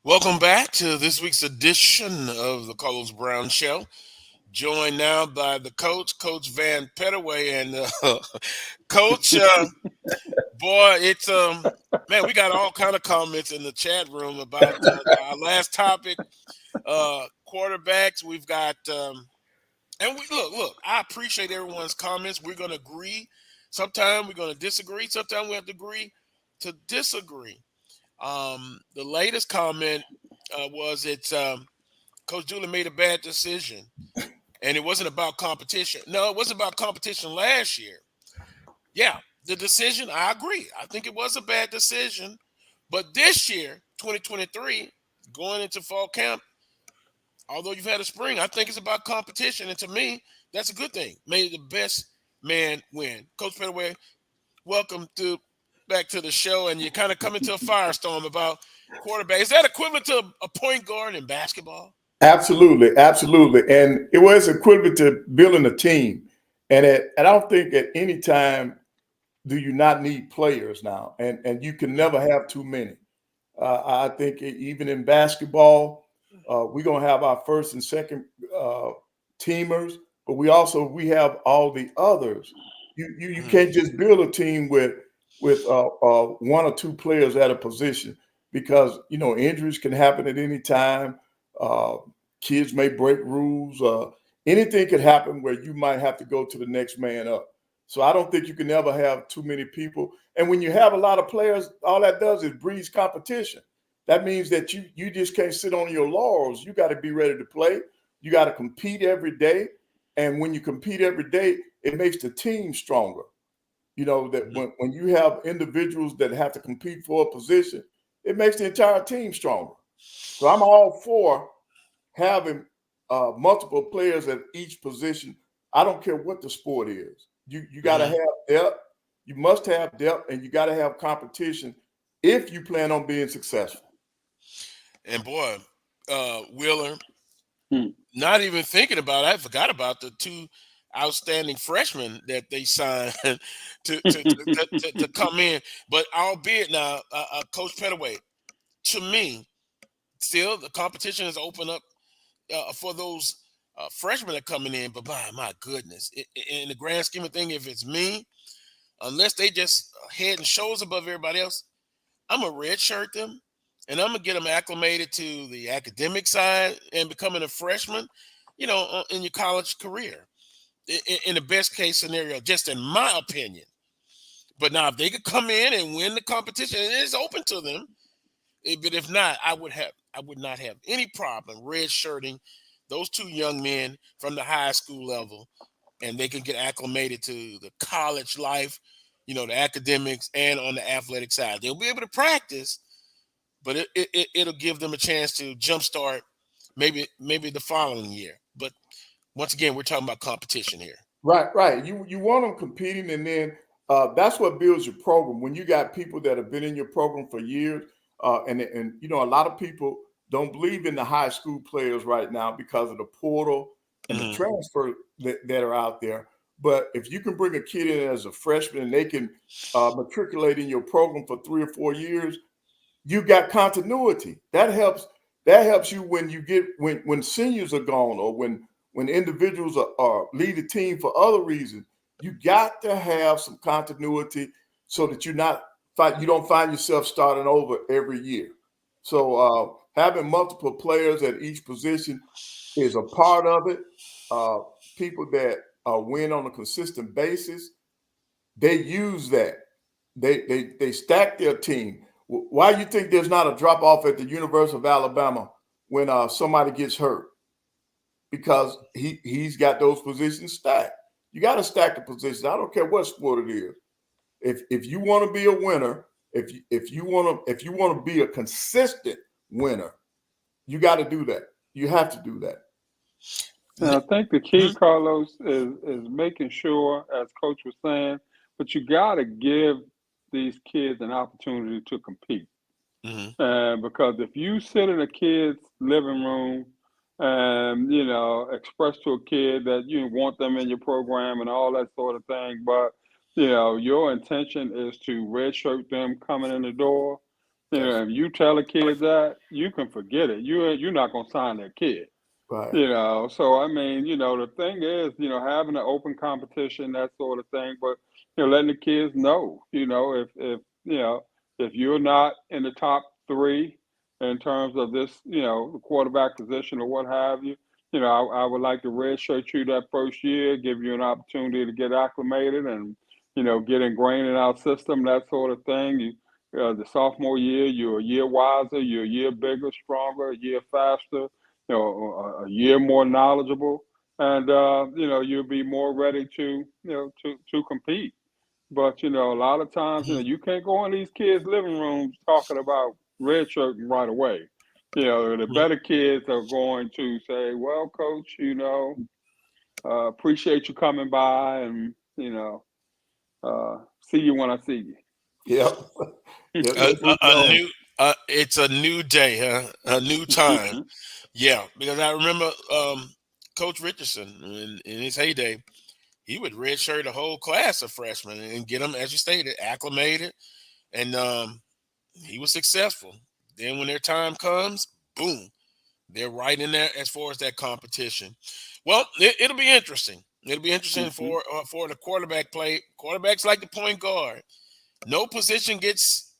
S8: Welcome back to this week's edition of the Carlos Brown Show. Joined now by the coach, Coach Vann Pettaway, and Coach. Boy, it's man, we got all kind of comments in the chat room about our last topic, quarterbacks. We've got, and we look. I appreciate everyone's comments. We're going to agree. Sometimes we're going to disagree. Sometimes we have to agree to disagree. The latest comment was Coach Dooley made a bad decision, and it wasn't about competition. No, it wasn't about competition last year. Yeah, the decision, I agree. I think it was a bad decision. But this year, 2023, going into fall camp, although you've had a spring, I think it's about competition. And to me, that's a good thing. May the best man win. Coach Pettaway, welcome back to the show, and you kind of come into a firestorm about quarterback. Is that equivalent to a point guard in basketball?
S18: Absolutely. And it was equivalent to building a team. And I don't think at any time do you not need players now. And you can never have too many. I think even in basketball, we're going to have our first and second teamers, but we have all the others. You can't just build a team with one or two players at a position, because injuries can happen at any time. Kids may break rules. Anything could happen where you might have to go to the next man up. So I don't think you can ever have too many people. And when you have a lot of players, all that does is breeds competition. That means that you just can't sit on your laurels. You got to be ready to play. You got to compete every day. And when you compete every day, it makes the team stronger. That when you have individuals that have to compete for a position, it makes the entire team stronger. So I'm all for having multiple players at each position. I don't care what the sport is. You got to have depth. You must have depth, and you got to have competition if you plan on being successful.
S8: And boy, Wheeler, not even thinking about it, I forgot about the two outstanding freshmen that they signed to come in. But albeit now, Coach Pettaway, to me, still the competition has opened up for those freshmen that are coming in. But my goodness, in the grand scheme of things, if it's me, unless they just head and shoulders above everybody else, I'm going to redshirt them, and I'm going to get them acclimated to the academic side and becoming a freshman, in your college career. In the best case scenario, just in my opinion. But now if they could come in and win the competition, and it is open to them. But if not, I would not have any problem redshirting those two young men from the high school level, and they can get acclimated to the college life, the academics, and on the athletic side. They'll be able to practice, but it'll give them a chance to jumpstart maybe the following year. But once again, we're talking about competition here.
S18: Right. You want them competing, and then that's what builds your program. When you got people that have been in your program for years, and a lot of people don't believe in the high school players right now because of the portal and the transfer that are out there. But if you can bring a kid in as a freshman and they can matriculate in your program for 3 or 4 years, you got continuity. That helps you when you get when seniors are gone, or when individuals are lead the team for other reasons. You got to have some continuity so that you don't find yourself starting over every year. So having multiple players at each position is a part of it. People that win on a consistent basis, they use that. They stack their team. Why do you think there's not a drop off at the University of Alabama when somebody gets hurt? Because he's got those positions stacked. You got to stack the positions. I don't care what sport it is. If you want to be a winner, if you want to be a consistent winner, you got to do that. You have to do that.
S9: And I think the key, Carlos, is making sure, as Coach was saying, but you got to give these kids an opportunity to compete. Because if you sit in a kid's living room and, express to a kid that you want them in your program and all that sort of thing, but, your intention is to redshirt them coming in the door, if you tell a kid that, you can forget it. You're not going to sign that kid.
S18: Right.
S9: So I mean, the thing is, having an open competition, that sort of thing, but letting the kids know, if you're not in the top 3 in terms of this, the quarterback position or what have you, I would like to redshirt you that first year, give you an opportunity to get acclimated and, get ingrained in our system, that sort of thing. The sophomore year, you're a year wiser, you're a year bigger, stronger, a year faster, a year more knowledgeable, and you'll be more ready to compete. But a lot of times, you can't go in these kids' living rooms talking about redshirting right away. The better kids are going to say, "Well, Coach, appreciate you coming by, and see you when I see you."
S18: Yep.
S8: It's a new day, huh? A new time. Yeah, because I remember Coach Richardson in his heyday, he would redshirt a whole class of freshmen and get them, as you stated, acclimated, and he was successful. Then when their time comes, boom, they're right in there as far as that competition. Well, it'll be interesting. It'll be interesting for the quarterback play. Quarterbacks like the point guard. No position gets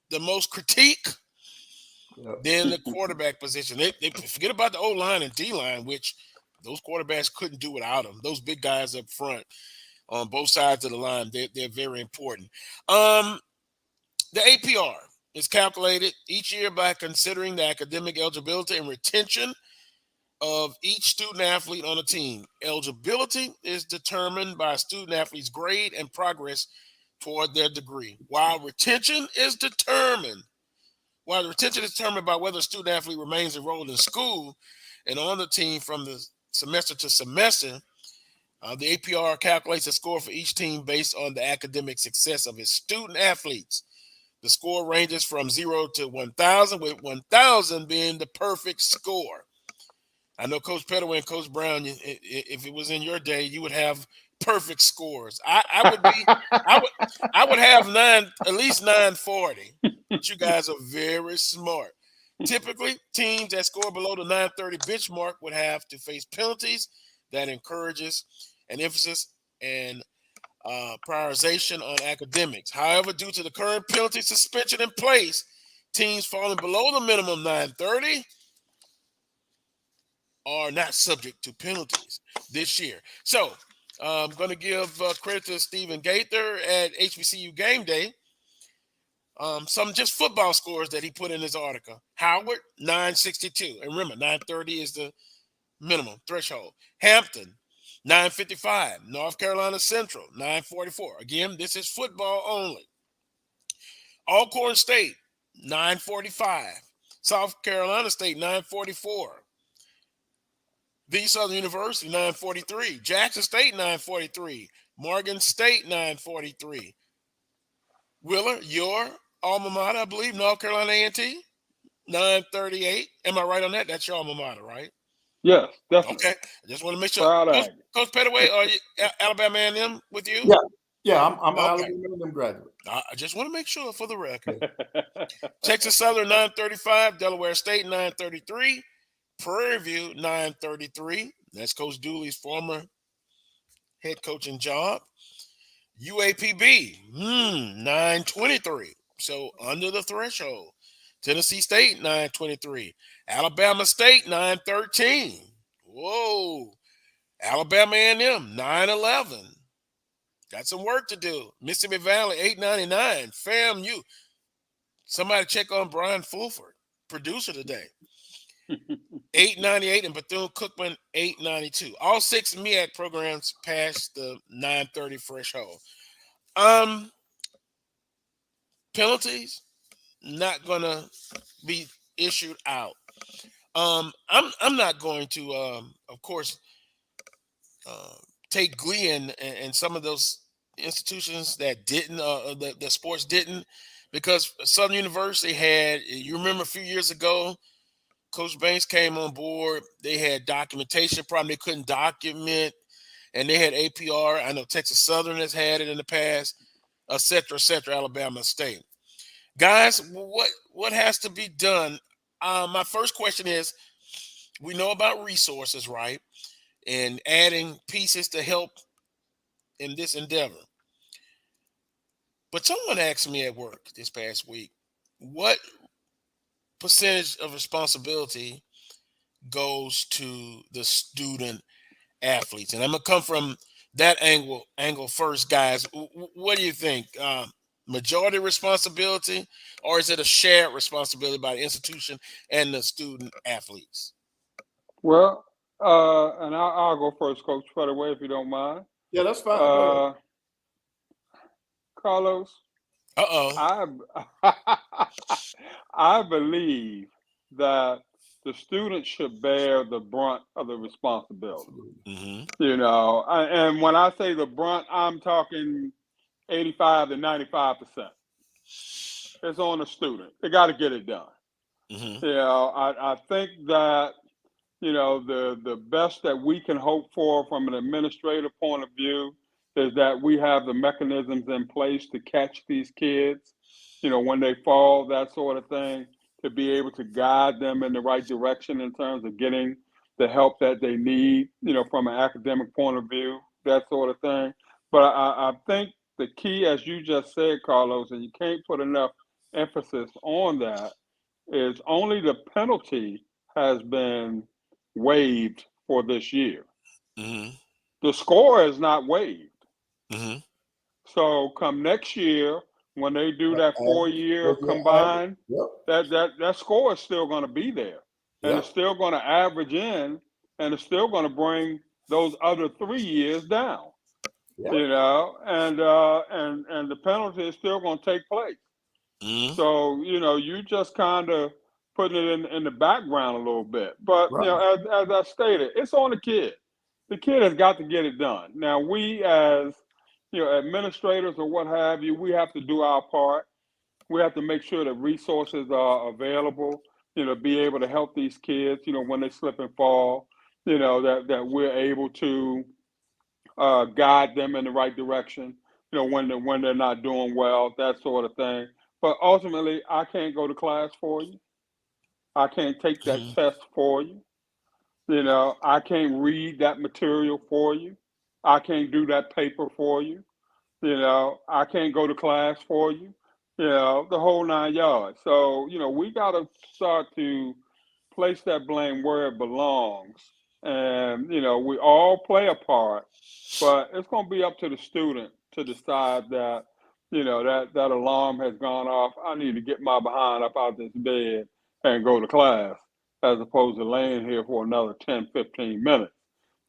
S8: the most critique than the quarterback position. They forget about the O-line and D-line, which those quarterbacks couldn't do without them. Those big guys up front on both sides of the line, they're very important. The APR is calculated each year by considering the academic eligibility and retention of each student athlete on a team. Eligibility is determined by a student athlete's grade and progress toward their degree, while retention is determined by whether a student athlete remains enrolled in school and on the team from the semester to semester. The APR calculates a score for each team based on the academic success of its student athletes. The score ranges from 0 to 1,000, with 1,000 being the perfect score. I know Coach Pettaway and Coach Brown, if it was in your day, you would have perfect scores. I would have at least 940. But you guys are very smart. Typically, teams that score below the 930 benchmark would have to face penalties that encourages an emphasis and prioritization on academics. However, due to the current penalty suspension in place, teams falling below the minimum 930 are not subject to penalties this year. So I'm going to give credit to Stephen Gaither at HBCU Game Day. Some just football scores that he put in his article. Howard, 962. And remember, 930 is the minimum threshold. Hampton, 955. North Carolina Central, 944. Again, this is football only. Alcorn State, 945. South Carolina State, 944. The Southern University, 943. Jackson State, 943. Morgan State, 943. Willer, your alma mater, I believe, North Carolina A&T, 938. Am I right on that? That's your alma mater, right?
S9: Yes, definitely.
S8: Okay. I just want to make sure. Coach Pettaway, are you Alabama A&M with you?
S18: Yeah, I'm Alabama A&M graduate.
S8: I just want to make sure for the record. Texas Southern, 935. Delaware State, 933. Prairie View, 933. That's Coach Dooley's former head coaching job. UAPB, 923. So under the threshold. Tennessee State, 923. Alabama State, 913. Whoa. Alabama A&M, 911. Got some work to do. Mississippi Valley, 899. FAMU. Somebody check on Brian Fulford, producer today. 898, and Bethune-Cookman 892. All 6 MEAC programs passed the 930 threshold. Penalties not gonna be issued out. I'm not going to of course take glee in some of those institutions that didn't the sports didn't, because Southern University had, you remember a few years ago, Coach Banks came on board. They had documentation problem. They couldn't document, and they had APR. I know Texas Southern has had it in the past, et cetera, Alabama State. Guys, what has to be done? My first question is, we know about resources, right? And adding pieces to help in this endeavor. But someone asked me at work this past week, what percentage of responsibility goes to the student athletes? And I'm gonna come from that angle first, guys. What do you think? Majority responsibility, or is it a shared responsibility by the institution and the student athletes?
S9: Well, and I'll go first, Coach Pettaway, if you don't mind.
S18: Yeah, that's fine.
S9: Carlos. I believe that the students should bear the brunt of the responsibility.
S8: Mm-hmm.
S9: You know, and when I say the brunt, I'm talking 85 to 95%. It's on the student. They got to get it done.
S8: Mm-hmm.
S9: You know, I think that, you know, the best that we can hope for from an administrative point of view is that we have the mechanisms in place to catch these kids, you know, when they fall, that sort of thing, to be able to guide them in the right direction in terms of getting the help that they need, from an academic point of view, that sort of thing. But I think the key, as you just said, Carlos, and you can't put enough emphasis on that, is only the penalty has been waived for this year.
S8: Mm-hmm.
S9: The score is not waived.
S8: Mm-hmm.
S9: So come next year, when they do that 4-year combined, that score is still going to be there, and it's still going to average in, and it's still going to bring those other 3 years down. And the penalty is still going to take place.
S8: Mm-hmm.
S9: So you just kind of putting it in the background a little bit. But as I stated, it's on the kid. The kid has got to get it done. Now we, as administrators or what have you, we have to do our part. We have to make sure that resources are available, to be able to help these kids, when they slip and fall, that we're able to guide them in the right direction, when they're not doing well, that sort of thing. But ultimately, I can't go to class for you. I can't take that test for you. I can't read that material for you. I can't do that paper for you. I can't go to class for you. The whole 9 yards. So, we got to start to place that blame where it belongs. And, we all play a part, but it's going to be up to the student to decide that, that alarm has gone off. I need to get my behind up out this bed and go to class, as opposed to laying here for another 10, 15 minutes,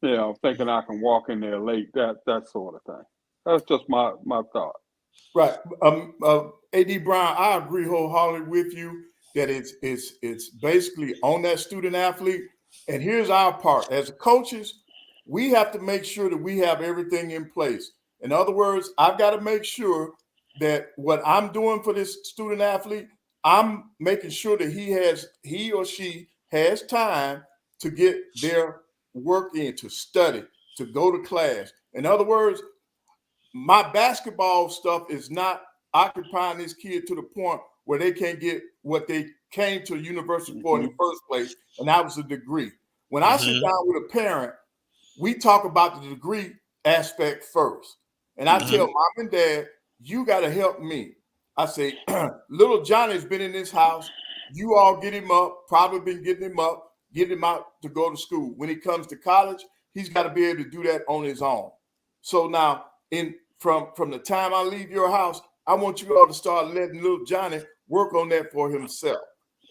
S9: thinking I can walk in there late, that sort of thing. That's just my thought.
S18: Right. AD Brown, I agree wholeheartedly with you that it's basically on that student athlete. And here's our part. As coaches, we have to make sure that we have everything in place. In other words, I've got to make sure that what I'm doing for this student athlete, I'm making sure that he or she has time to get their work in, to study, to go to class. In other words, my basketball stuff is not occupying this kid to the point where they can't get what they came to the university for in the first place, and that was a degree. When I sit down with a parent, we talk about the degree aspect first. And I tell mom and dad, you got to help me. I say, little Johnny's been in this house. You all get him up, probably been getting him up, getting him out to go to school. When he comes to college, he's got to be able to do that on his own. So now, from the time I leave your house, I want you all to start letting little Johnny work on that for himself.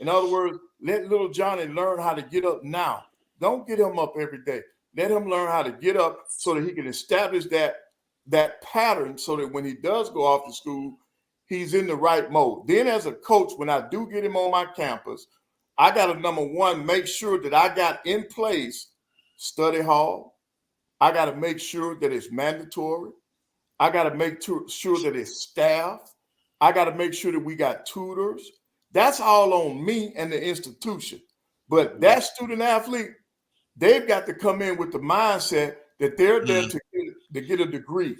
S18: In other words, let little Johnny learn how to get up now. Don't get him up every day. Let him learn how to get up so that he can establish that pattern so that when he does go off to school, he's in the right mode. Then as a coach, when I do get him on my campus, I got to, number one, make sure that I got in place study hall. I got to make sure that it's mandatory. I got to make sure that it's staff. I got to make sure that we got tutors. That's all on me and the institution. But that student athlete, they've got to come in with the mindset that they're there to get a degree.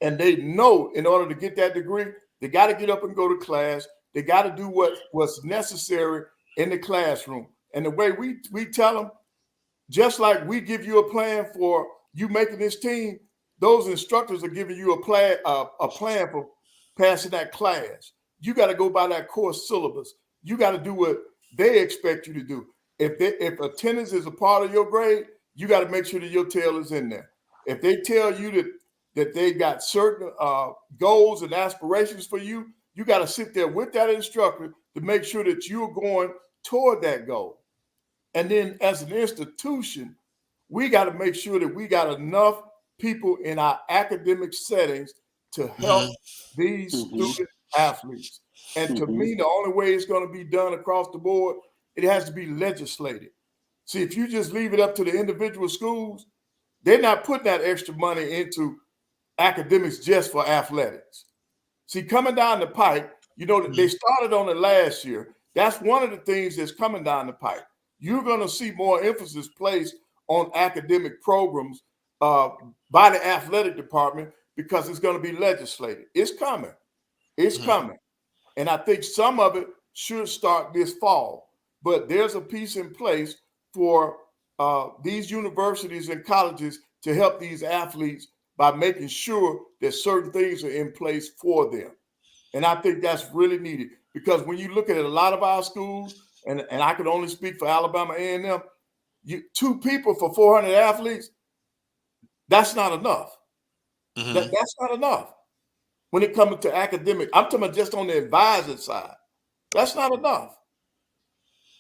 S18: And they know in order to get that degree, they got to get up and go to class. They got to do what's necessary in the classroom. And the way we tell them, just like we give you a plan for you making this team, those instructors are giving you a plan for passing that class. You got to go by that course syllabus. You got to do what they expect you to do. If attendance is a part of your grade, you got to make sure that your tail is in there. If they tell you that they got certain goals and aspirations for you, you got to sit there with that instructor to make sure that you're going toward that goal. And then as an institution, we got to make sure that we got enough people in our academic settings to help these student athletes. And to me, the only way it's going to be done across the board, it has to be legislated. See, if you just leave it up to the individual schools, they're not putting that extra money into academics just for athletics. See, coming down the pipe, they started on it last year. That's one of the things that's coming down the pipe. You're going to see more emphasis placed on academic programs by the athletic department because it's going to be legislated. It's coming. It's coming. And I think some of it should start this fall. But there's a piece in place for these universities and colleges to help these athletes by making sure that certain things are in place for them. And I think that's really needed, because when you look at a lot of our schools, and I can only speak for Alabama A&M, 2 people for 400 athletes, that's not enough. That's not enough. When it comes to academic, I'm talking about just on the advisor side. That's not enough.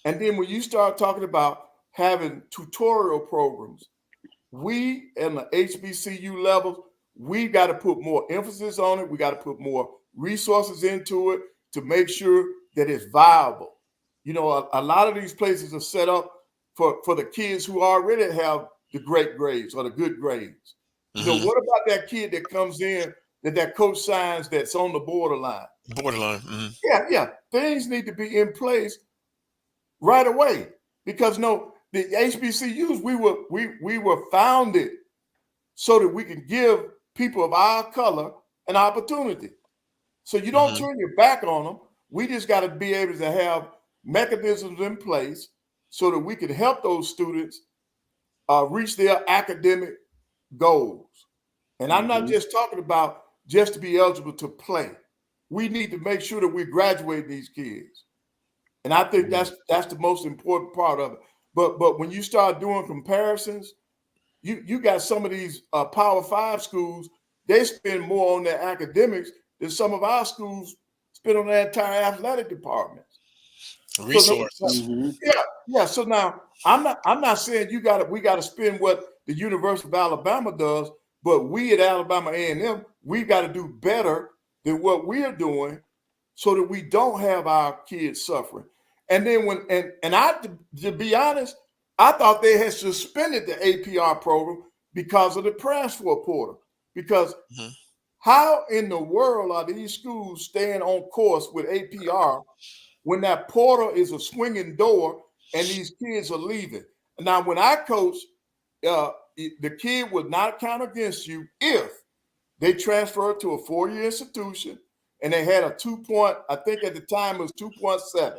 S18: And then when you start talking about having tutorial programs, we in the HBCU levels, we got to put more emphasis on it. We got to put more resources into it to make sure that it's viable. You know, a lot of these places are set up for the kids who already have the great grades or the good grades. You know, what about that kid that comes in that coach signs that's on the borderline? Yeah. Things need to be in place right away, because the HBCUs, we were founded so that we can give people of our color an opportunity. So you don't turn your back on them. We just got to be able to have mechanisms in place so that we can help those students reach their academic goals. And I'm not just talking about just to be eligible to play. We need to make sure that we graduate these kids. And I think that's the most important part of it. But when you start doing comparisons, you got some of these Power 5 schools, they spend more on their academics than some of our schools spend on their entire athletic departments.
S8: Resources.
S18: Yeah. So now I'm not saying we got to spend what the University of Alabama does, but we at Alabama A&M, we got to do better than what we're doing so that we don't have our kids suffering. And then to be honest, I thought they had suspended the APR program because of the transfer portal. Because how in the world are these schools staying on course with APR when that portal is a swinging door and these kids are leaving? Now, when I coach, the kid would not count against you if they transferred to a 4-year institution and they had a 2 point, I think at the time it was 2.7.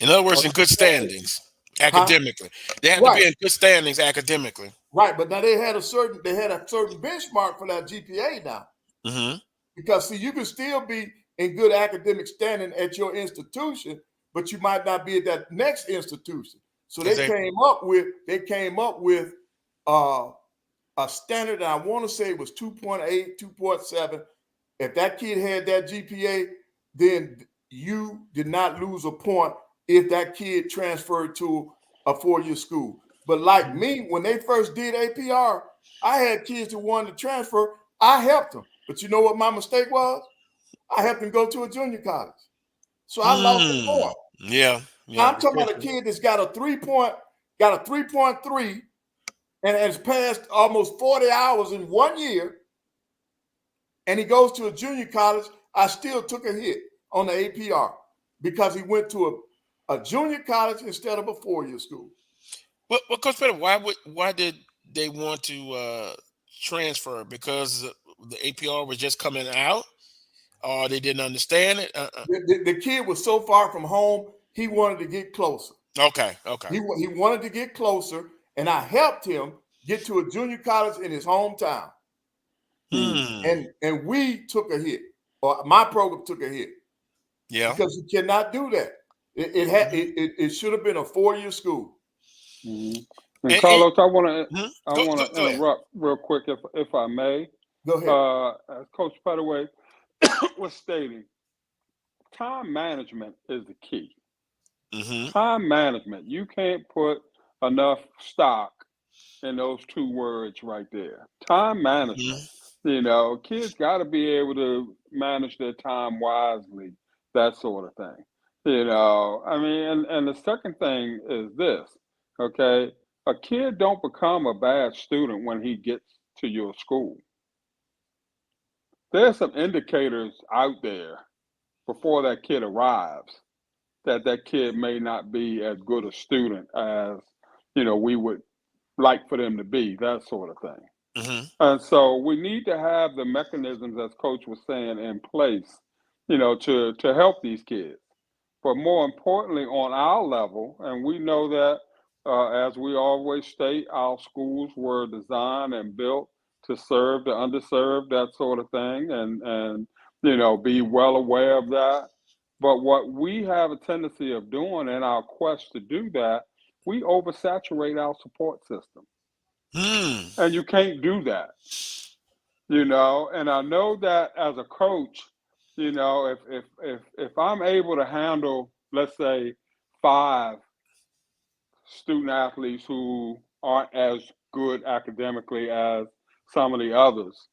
S8: In other words, in good standings academically. They had to be in good standings academically.
S18: Right, but now they had a certain benchmark for that GPA now. Because see, you can still be in good academic standing at your institution, but you might not be at that next institution. So they came up with a standard that I want to say was 2.8, 2.7. If that kid had that GPA, then you did not lose a point if that kid transferred to a 4-year school. But like me, when they first did APR, I had kids who wanted to transfer. I helped them. But you know what my mistake was? I helped them go to a junior college. So I lost a point.
S8: Yeah.
S18: Now I'm talking about a kid that's got a 3.3 and has passed almost 40 hours in 1 year, and he goes to a junior college. I still took a hit on the APR because he went to a junior college instead of a 4-year school.
S8: Well, Coach Pettaway, why did they want to transfer? Because the APR was just coming out, or they didn't understand it?
S18: The kid was so far from home, he wanted to get closer.
S8: Okay.
S18: He wanted to get closer, and I helped him get to a junior college in his hometown. And we took a hit, or my program took a hit.
S8: Yeah.
S18: Because you cannot do that. It should have been a 4-year school.
S9: And Carlos, I want to interrupt real quick, if I may.
S18: Go ahead.
S9: As Coach Pettaway was stating, time management is the key. Time management. You can't put enough stock in those 2 words right there. Time management. You know, kids got to be able to manage their time wisely, that sort of thing. You know, I mean, and the second thing is this, okay? A kid don't become a bad student when he gets to your school. There's some indicators out there before that kid arrives that kid may not be as good a student as, you know, we would like for them to be, that sort of thing. And so we need to have the mechanisms, as Coach was saying, in place, you know, to help these kids. But more importantly, on our level, and we know that, as we always state, our schools were designed and built to serve the underserved, that sort of thing, and be well aware of that. But what we have a tendency of doing in our quest to do that, we oversaturate our support system. And you can't do that, and I know that as a coach, if I'm able to handle, let's say, 5 student athletes who aren't as good academically as some of the others,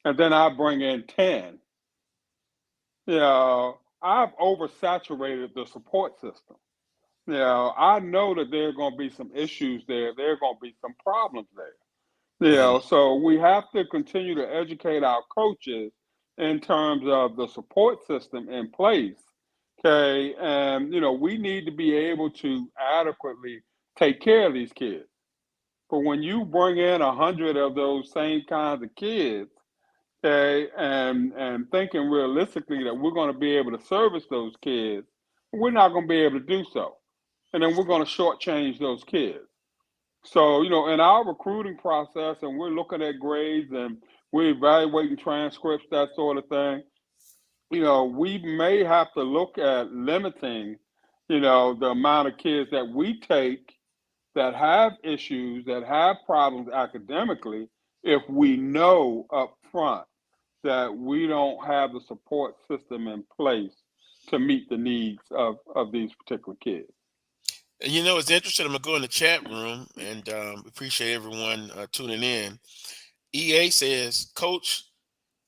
S9: and then I bring in 10, I've oversaturated the support system. I know that there are going to be some issues there. There are going to be some problems there. So we have to continue to educate our coaches in terms of the support system in place. Okay. And, we need to be able to adequately take care of these kids. But when you bring in 100 of those same kinds of kids, okay, and thinking realistically that we're going to be able to service those kids, we're not going to be able to do so. And then we're going to shortchange those kids. So, in our recruiting process, and we're looking at grades and we're evaluating transcripts, that sort of thing, we may have to look at limiting, the amount of kids that we take that have issues, that have problems academically, if we know up front that we don't have the support system in place to meet the needs of these particular kids.
S8: It's interesting. I'm going to go in the chat room and appreciate everyone tuning in. EA says, Coach,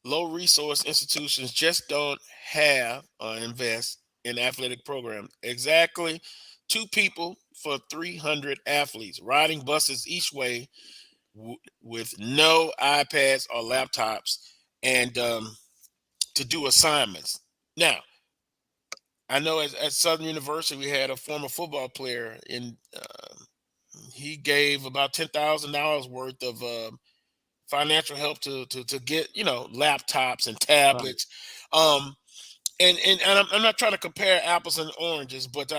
S8: low resource institutions just don't have or invest in athletic programs. Exactly. 2 people for 300 athletes, riding buses each way with no iPads or laptops and to do assignments. Now, I know at Southern University, we had a former football player, and he gave about $10,000 worth of financial help to get, laptops and tablets. And I'm not trying to compare apples and oranges, but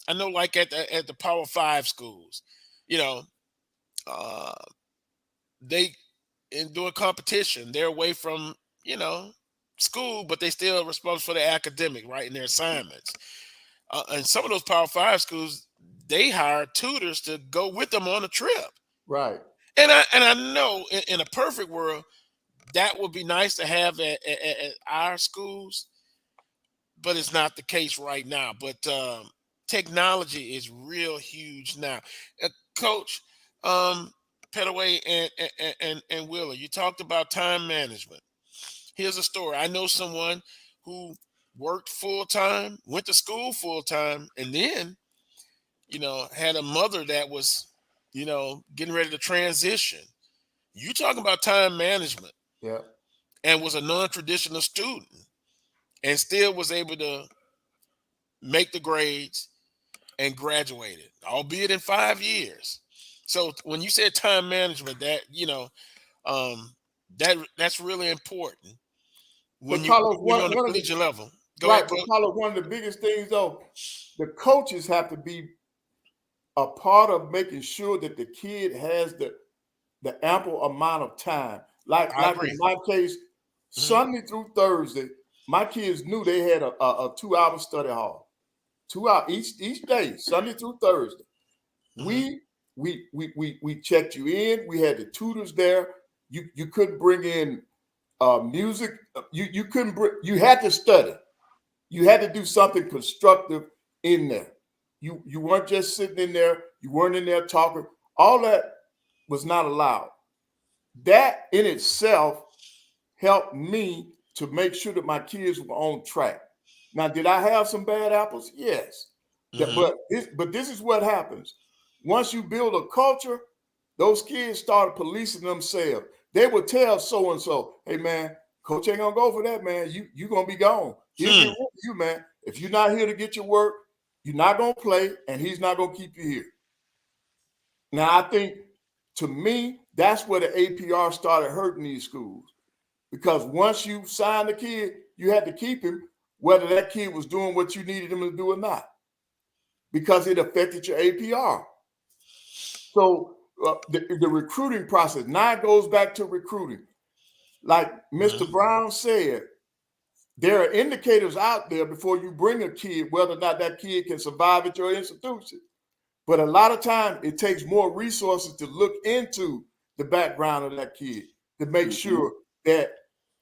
S8: I know, like at the Power 5 schools, they in doing competition, they're away from school, but they still responsible for their academic, right, and their assignments. And some of those Power 5 schools, they hire tutors to go with them on a trip.
S18: Right.
S8: And I know in a perfect world, that would be nice to have at our schools, but it's not the case right now. But technology is real huge now. Coach, Pettaway and Wheeler, you talked about time management. Here's a story. I know someone who worked full-time, went to school full-time, and then, had a mother that was, getting ready to transition. You talking about time management.
S18: Yeah.
S8: And was a non-traditional student and still was able to make the grades and graduated, albeit in 5 years. So when you said time management, that, that's really important. When you're on the collegiate level. Go ahead,
S18: but Carlos, one of the biggest things, though, the coaches have to be a part of making sure that the kid has the ample amount of time. Like in my case, Sunday through Thursday, my kids knew they had a 2-hour study hall, 2 hours each day, Sunday through Thursday. We checked you in. We had the tutors there. You couldn't bring in music. You couldn't bring. You had to study. You had to do something constructive in there. You weren't just sitting in there. You weren't in there talking. All that was not allowed. That in itself helped me to make sure that my kids were on track. Now, did I have some bad apples? Yes. But this is what happens. Once you build a culture, those kids started policing themselves. They would tell so-and-so, hey, man, coach ain't going to go for that, man. You going to be gone. He'll get rid of you, man. If you're not here to get your work, you're not going to play, and he's not going to keep you here. Now, I think, to me, that's where the APR started hurting these schools. Because once you signed the kid, you had to keep him. whether that kid was doing what you needed him to do or not, because it affected your APR. So the recruiting process, now it goes back to recruiting. Like Mr. Brown said, there are indicators out there before you bring a kid, whether or not that kid can survive at your institution. But a lot of times it takes more resources to look into the background of that kid to make sure that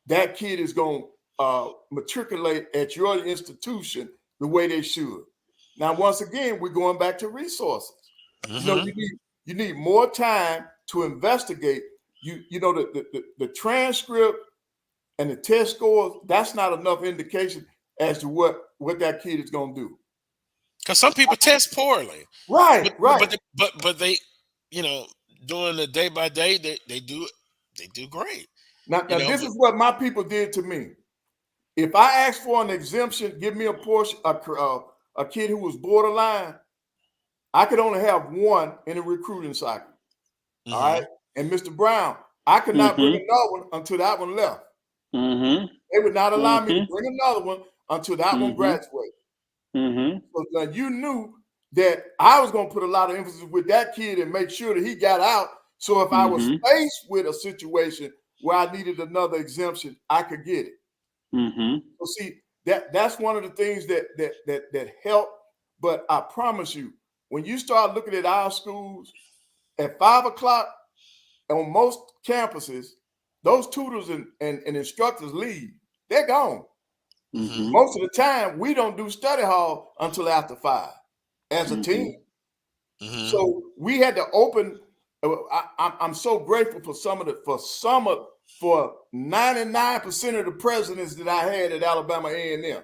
S18: that kid is going to matriculate at your institution the way they should. Now, once again, we're going back to resources. You know, you need more time to investigate. You know, the transcript and the test scores, that's not enough indication as to what that kid is going to do.
S8: Because some people test poorly.
S18: Right.
S8: But they, you know, doing the day by day, they do great.
S18: Now this is what my people did to me. If I asked for an exemption, give me a portion, a kid who was borderline, I could only have one in a recruiting cycle. All right. And Mr. Brown, I could not bring another one until that one left. They would not allow me to bring another one until that one graduated. So now you knew that I was going to put a lot of emphasis with that kid and make sure that he got out. So if I was faced with a situation where I needed another exemption, I could get it. So see, that's one of the things that help. But I promise you, when you start looking at our schools at 5 o'clock on most campuses, those tutors and instructors leave. They're gone. Most of the time, we don't do study hall until after 5 as a team. So we had to open. I'm so grateful for 99% of the presidents that I had at Alabama A&M.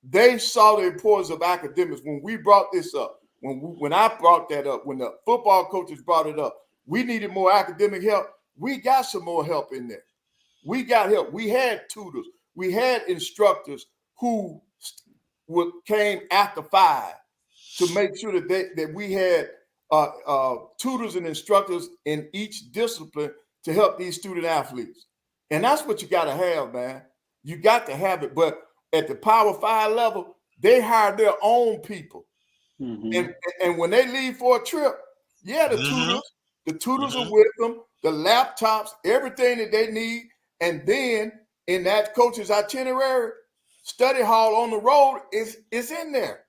S18: They saw the importance of academics when we brought this up. When I brought that up, when the football coaches brought it up, we needed more academic help. We got some more help in there. We got help. We had tutors. We had instructors who came after 5 to make sure that we had tutors and instructors in each discipline to help these student athletes. And that's what you got to have, man. You got to have it. But at the Power 5 level, they hire their own people. And when they leave for a trip, the tutors are with them, the laptops, everything that they need. And then in that coach's itinerary, study hall on the road is in there.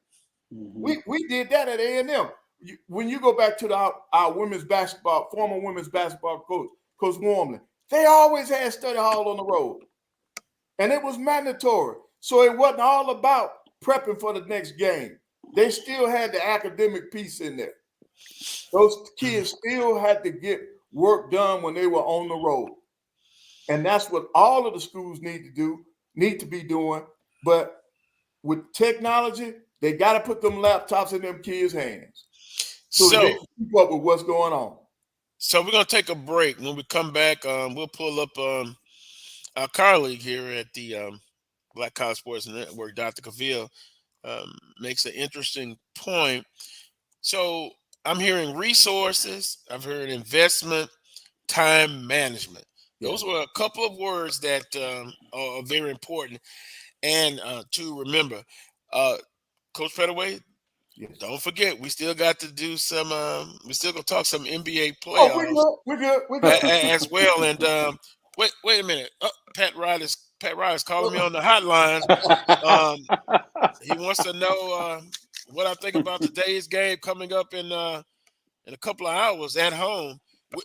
S18: We did that at A&M. When you go back to our women's basketball, former women's basketball coach, Coach Wormley, they always had study hall on the road. And it was mandatory. So it wasn't all about prepping for the next game. They still had the academic piece in there. Those kids still had to get work done when they were on the road. And that's what all of the schools need to be doing. But with technology, they got to put them laptops in them kids' hands so they can keep up with what's going on.
S8: So we're going to take a break. When we come back, we'll pull up our colleague here at the Black College Sports Network, Dr. Cavill, makes an interesting point. So I'm hearing resources, I've heard investment, time management. Those were a couple of words that are very important and to remember. Coach Pettaway, don't forget, we still got to do some, we still going to talk some NBA playoffs.
S18: Oh, we're good.
S8: As well. And wait a minute. Pat Riley's calling me on the hotline. He wants to know what I think about today's game coming up in a couple of hours at home.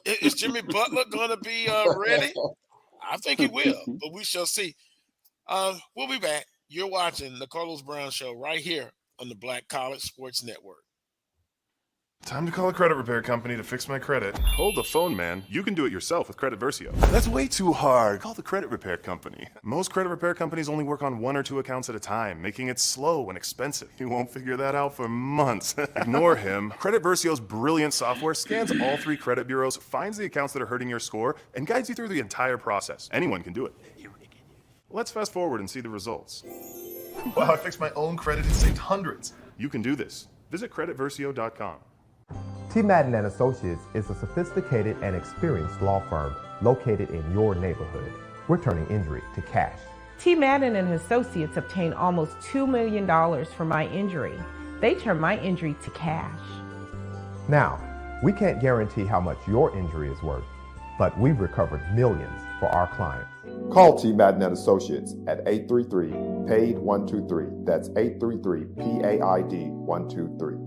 S8: Is Jimmy Butler going to be ready? I think he will, but we shall see. We'll be back. You're watching the Carlos Brown Show right here on the Black College Sports Network.
S1: Time to call a credit repair company to fix my credit.
S2: Hold the phone, man. You can do it yourself with Credit Versio.
S1: That's way too hard. Call the credit repair company. Most credit repair companies only work on 1 or 2 accounts at a time, making it slow and expensive. You won't figure that out for months. Ignore him. Credit Versio's brilliant software scans all 3 credit bureaus, finds the accounts that are hurting your score, and guides you through the entire process. Anyone can do it. Let's fast forward and see the results. Wow, I fixed my own credit and saved hundreds.
S2: You can do this. Visit creditversio.com.
S3: T. Madden and Associates is a sophisticated and experienced law firm located in your neighborhood. We're turning injury to cash.
S4: T. Madden and Associates obtained almost $2 million for my injury. They turned my injury to cash.
S3: Now, we can't guarantee how much your injury is worth, but we've recovered millions for our clients.
S5: Call T. Madden and Associates at 833-PAID-123. That's 833-PAID-123.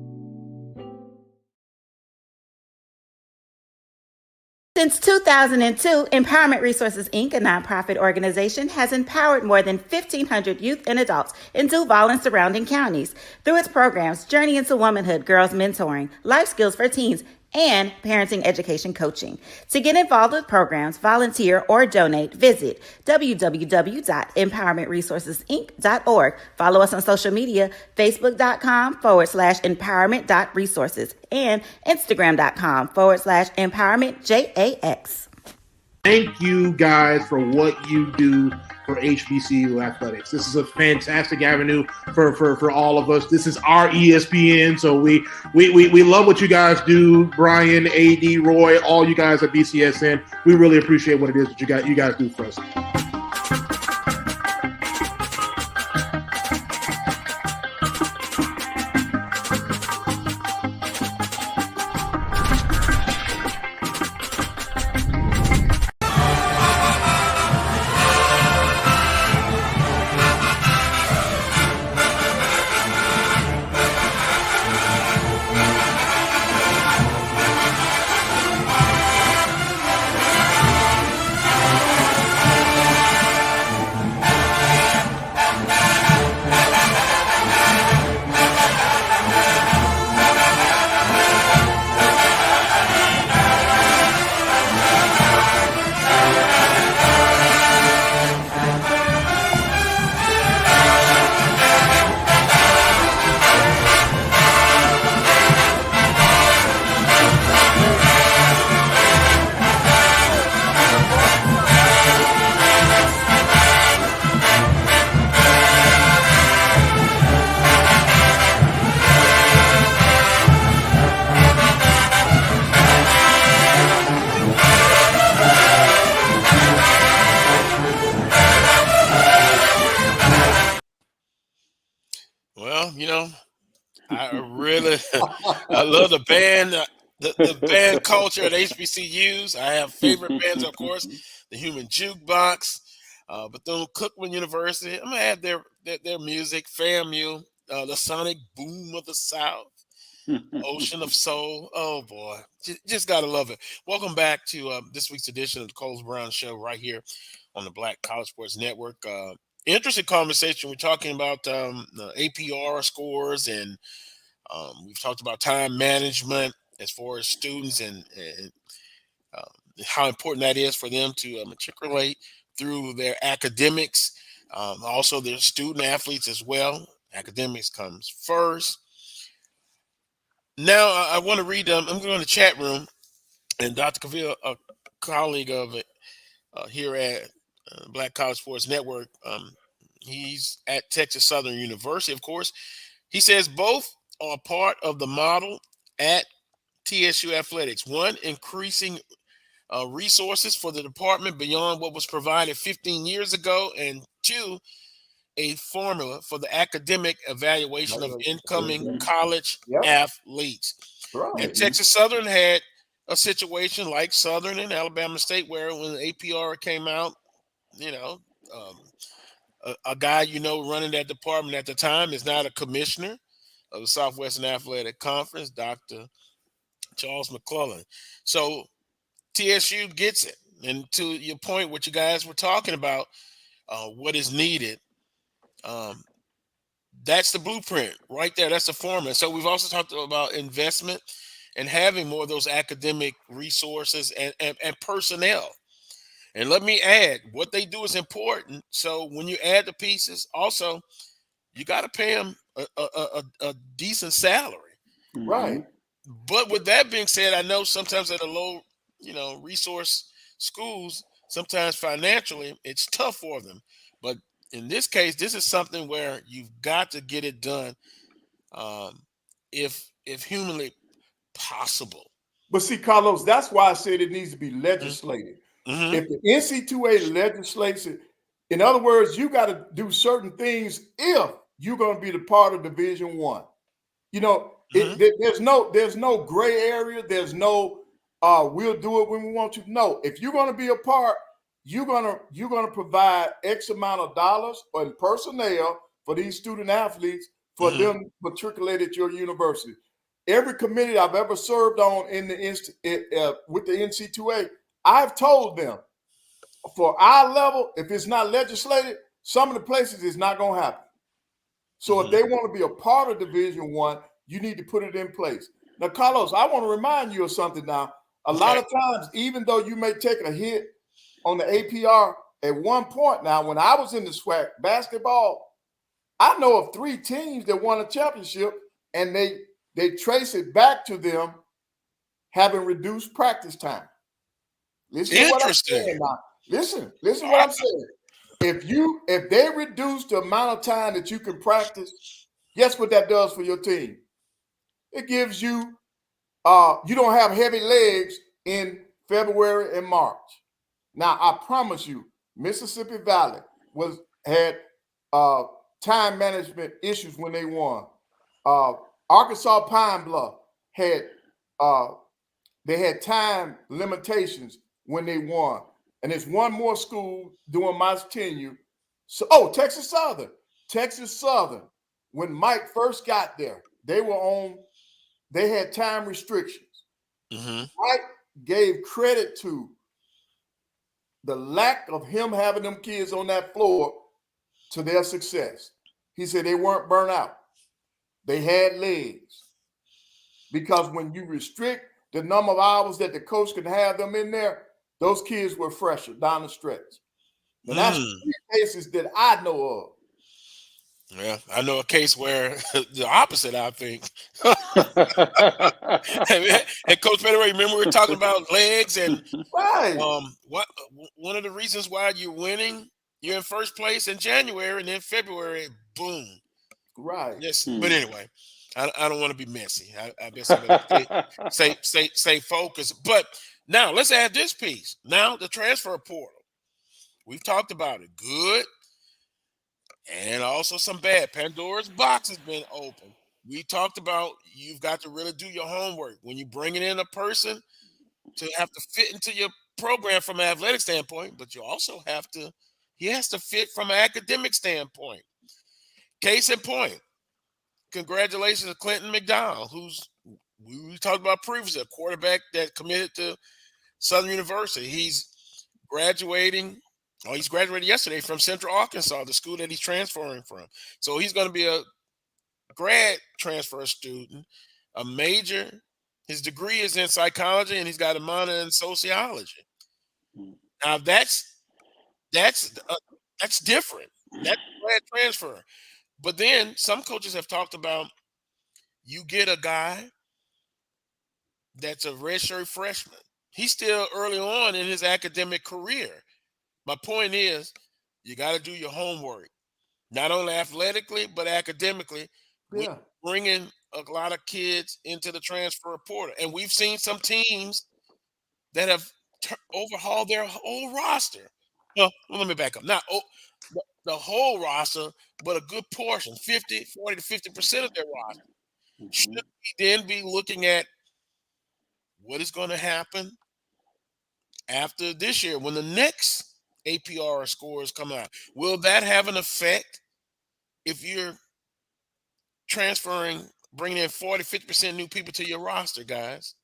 S6: Since 2002, Empowerment Resources, Inc., a nonprofit organization, has empowered more than 1,500 youth and adults in Duval and surrounding counties through its programs Journey into Womanhood, Girls Mentoring, Life Skills for Teens, and parenting education coaching. To get involved with programs, volunteer, or donate, visit www.empowermentresourcesinc.org. Follow us on social media, facebook.com/empowerment.resources and instagram.com/empowermentjax.
S7: Thank you guys for what you do for HBCU athletics. This is a fantastic avenue for all of us. This is our ESPN, so we love what you guys do. Brian, AD, Roy, all you guys at BCSN. We really appreciate what it is that you guys do for us.
S8: Well, I really, I love the band, the band culture at HBCUs. I have favorite bands, of course, the Human Jukebox, Bethune-Cookman University. I'm gonna add their music, FAMU, the Sonic Boom of the South, Ocean of Soul. Oh boy, just gotta love it. Welcome back to this week's edition of the Coles Brown Show right here on the Black College Sports Network. Interesting conversation. We're talking about the APR scores, and we've talked about time management as far as students and how important that is for them to matriculate through their academics. Also, their student athletes as well. Academics comes first. Now, I want to read. I'm going to the chat room, and Dr. Cavill, a colleague of it here at Black College Sports Network. He's at Texas Southern University, of course. He says both are part of the model at TSU Athletics. One, increasing resources for the department beyond what was provided 15 years ago. And two, a formula for the academic evaluation of incoming college athletes.
S18: Right.
S8: And Texas Southern had a situation like Southern and Alabama State, where when the APR came out, a guy running that department at the time is not a commissioner of the Southwestern Athletic Conference, Dr. Charles McClellan. So TSU gets it. And to your point, what you guys were talking about, what is needed, that's the blueprint right there. That's the formula. So we've also talked about investment and having more of those academic resources and personnel. And let me add, what they do is important. So when you add the pieces, also, you got to pay them a decent salary.
S18: Right.
S8: But with that being said, I know sometimes at a low, resource schools, sometimes financially, it's tough for them. But in this case, this is something where you've got to get it done if humanly possible.
S18: But see, Carlos, that's why I said it needs to be legislated.
S8: Mm-hmm.
S18: If the NC2A legislates it, In other words, you got to do certain things if you're going to be the part of Division One. You know, there's no gray area. There's no we'll do it when we want to. No, if you're going to be a part, you're gonna provide X amount of dollars in personnel for these student athletes for them to matriculate at your university. Every committee I've ever served on with the NC2A, I've told them for our level, if it's not legislated, some of the places it's not going to happen. So if they want to be a part of Division One, you need to put it in place. Now, Carlos, I want to remind you of something now. A lot of times, even though you may take a hit on the APR at one point now, when I was in the SWAC basketball, I know of 3 teams that won a championship, and they trace it back to them having reduced practice time. Listen to what I'm saying now. Listen what I'm saying. If they reduce the amount of time that you can practice, guess what that does for your team? It gives you you don't have heavy legs in February and March. Now, I promise you, Mississippi Valley had time management issues when they won. Arkansas Pine Bluff had time limitations when they won. And there's one more school during my tenure. So, Texas Southern. When Mike first got there, they had time restrictions. Mike gave credit to the lack of him having them kids on that floor to their success. He said they weren't burnt out. They had legs. Because when you restrict the number of hours that the coach can have them in there, those kids were fresher down the stretch. And that's 3 cases that I know of.
S8: Yeah, I know a case where the opposite, I think. And Coach Pettaway, remember we were talking about legs and one of the reasons why you're winning, you're in first place in January, and then February, boom.
S18: Right.
S8: Yes. But anyway, I don't want to be messy. I guess I'm gonna stay focused. But now let's add this piece. Now the transfer portal. We've talked about it. Good. And also some bad. Pandora's box has been open. We talked about you've got to really do your homework. When you're bringing in a person to have to fit into your program from an athletic standpoint, but you also he has to fit from an academic standpoint. Case in point, congratulations to Clinton McDowell, we talked about previously, a quarterback that committed to Southern University. He's graduating. He's graduated yesterday from Central Arkansas, the school that he's transferring from. So he's going to be a grad transfer student, a major. His degree is in psychology, and he's got a minor in sociology. Now that's different. That's a grad transfer. But then some coaches have talked about you get a guy that's a redshirt freshman. He's still early on in his academic career. My point is, you got to do your homework, not only athletically, but academically.
S18: Yeah.
S8: Bringing a lot of kids into the transfer portal. And we've seen some teams that have overhauled their whole roster. Well, let me back up. Not the whole roster, but a good portion, 40 to 50% of their roster. Should we then be looking at what is going to happen after this year when the next APR scores come out? Will that have an effect if you're transferring, bringing in 40, 50% new people to your roster, guys?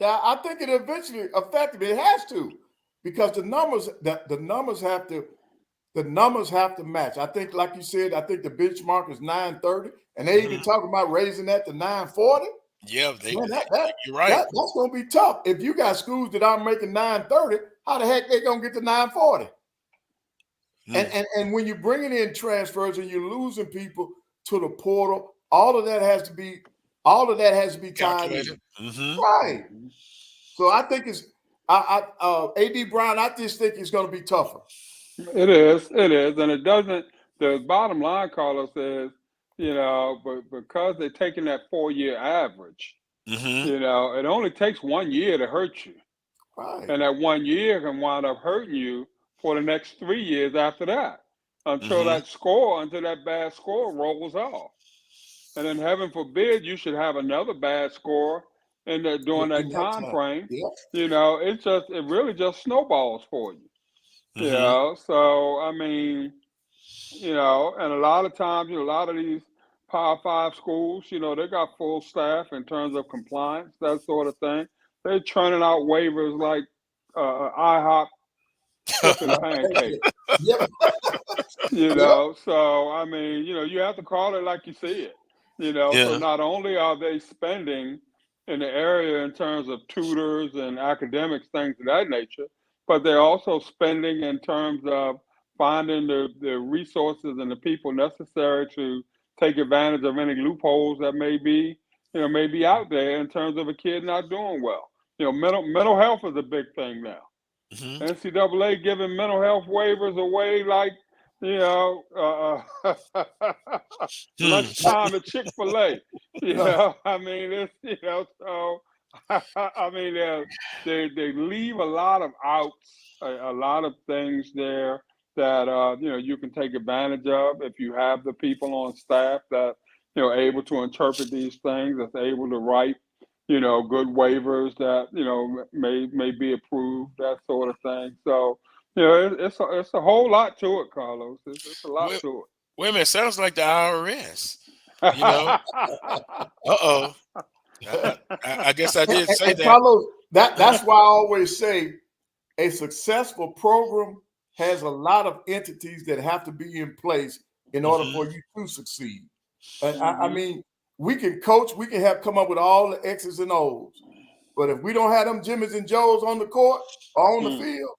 S18: Yeah, I think it eventually affected it. It has to, because the numbers have to match. I think, like you said, I think the benchmark is 930, and they even talking about raising that to 940.
S8: Yeah, you're right.
S18: That's going to be tough. If you got schools that aren't making 930, how the heck they going to get to 940? And when you're bringing in transfers and you're losing people to the portal, all of that has to be tied in. Right. So I think it's AD Brown, I just think it's going to be tougher.
S9: It is, and it doesn't. The bottom line, Carlos, is but because they're taking that 4-year average, it only takes 1 year to hurt you,
S18: right?
S9: And that 1 year can wind up hurting you for the next 3 years after that until until that bad score rolls off. And then heaven forbid you should have another bad score during that time frame. It really just snowballs for you. So I mean, and a lot of times, a lot of these Power 5 schools, they got full staff in terms of compliance, that sort of thing. They're churning out waivers like IHOP flipping pancakes. So I mean, you have to call it like you see it. So not only are they spending in the area in terms of tutors and academics, things of that nature, but they're also spending in terms of finding the resources and the people necessary to take advantage of any loopholes that may be out there in terms of a kid not doing well. Mental health is a big thing now. NCAA giving mental health waivers away like lunchtime at Chick-fil-A. I mean, it's so I mean, they leave a lot of outs, a lot of things there that you can take advantage of if you have the people on staff that able to interpret these things, that's able to write good waivers that may be approved, that sort of thing. So it's a whole lot to it, Carlos. It's a lot to it.
S8: Wait a minute, sounds like the IRS. Uh-oh. I guess I did say that.
S18: Carlos, that's why I always say a successful program has a lot of entities that have to be in place in order for you to succeed. And I mean, we can coach, we can have come up with all the X's and O's, but if we don't have them Jimmys and Joes on the court or on the field,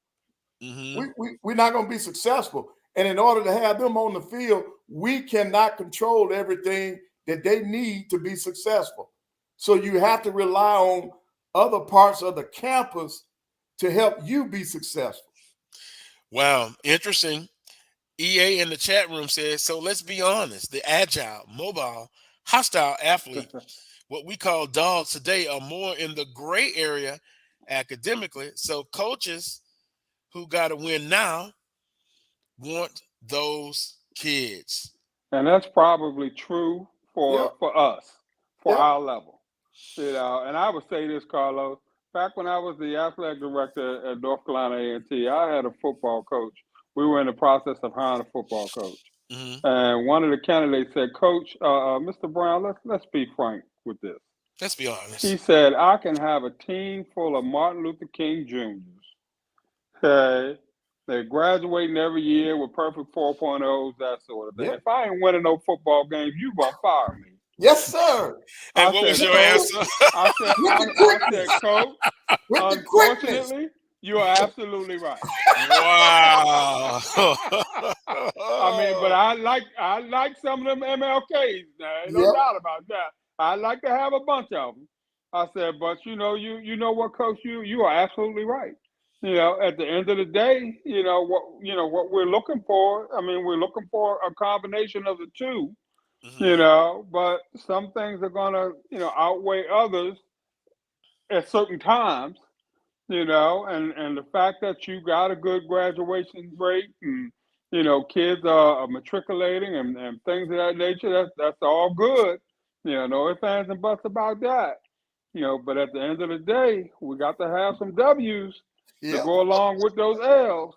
S18: we're not going to be successful. And in order to have them on the field, we cannot control everything that they need to be successful. So you have to rely on other parts of the campus to help you be successful.
S8: Wow, interesting. EA in the chat room says, so let's be honest, the agile, mobile, hostile athlete, what we call dogs today, are more in the gray area academically. So coaches who got to win now want those kids.
S9: And that's probably true for us, for our level. And I would say this, Carlos, back when I was the athletic director at North Carolina A&T, I had a football coach. We were in the process of hiring a football coach. And one of the candidates said, Coach, Mr. Brown, let's be frank with this.
S8: Let's be honest.
S9: He said, I can have a team full of Martin Luther King Jr.'s. Okay. They're graduating every year with perfect 4.0s, that sort of thing. If I ain't winning no football games, you gonna fire me.
S18: Yes, sir.
S8: And what was your answer?
S9: I said, Coach, unfortunately, you are absolutely right.
S8: Wow.
S9: I mean, but I like some of them MLKs. Now, no doubt about that. I like to have a bunch of them. I said, but you know what, Coach, you are absolutely right. At the end of the day, what we're looking for. I mean, we're looking for a combination of the two. But some things are gonna, outweigh others at certain times. And the fact that you got a good graduation rate and kids are matriculating and things of that nature, that's all good. No ifs, ands, and buts about that. But at the end of the day, we got to have some W's to go along with those L's.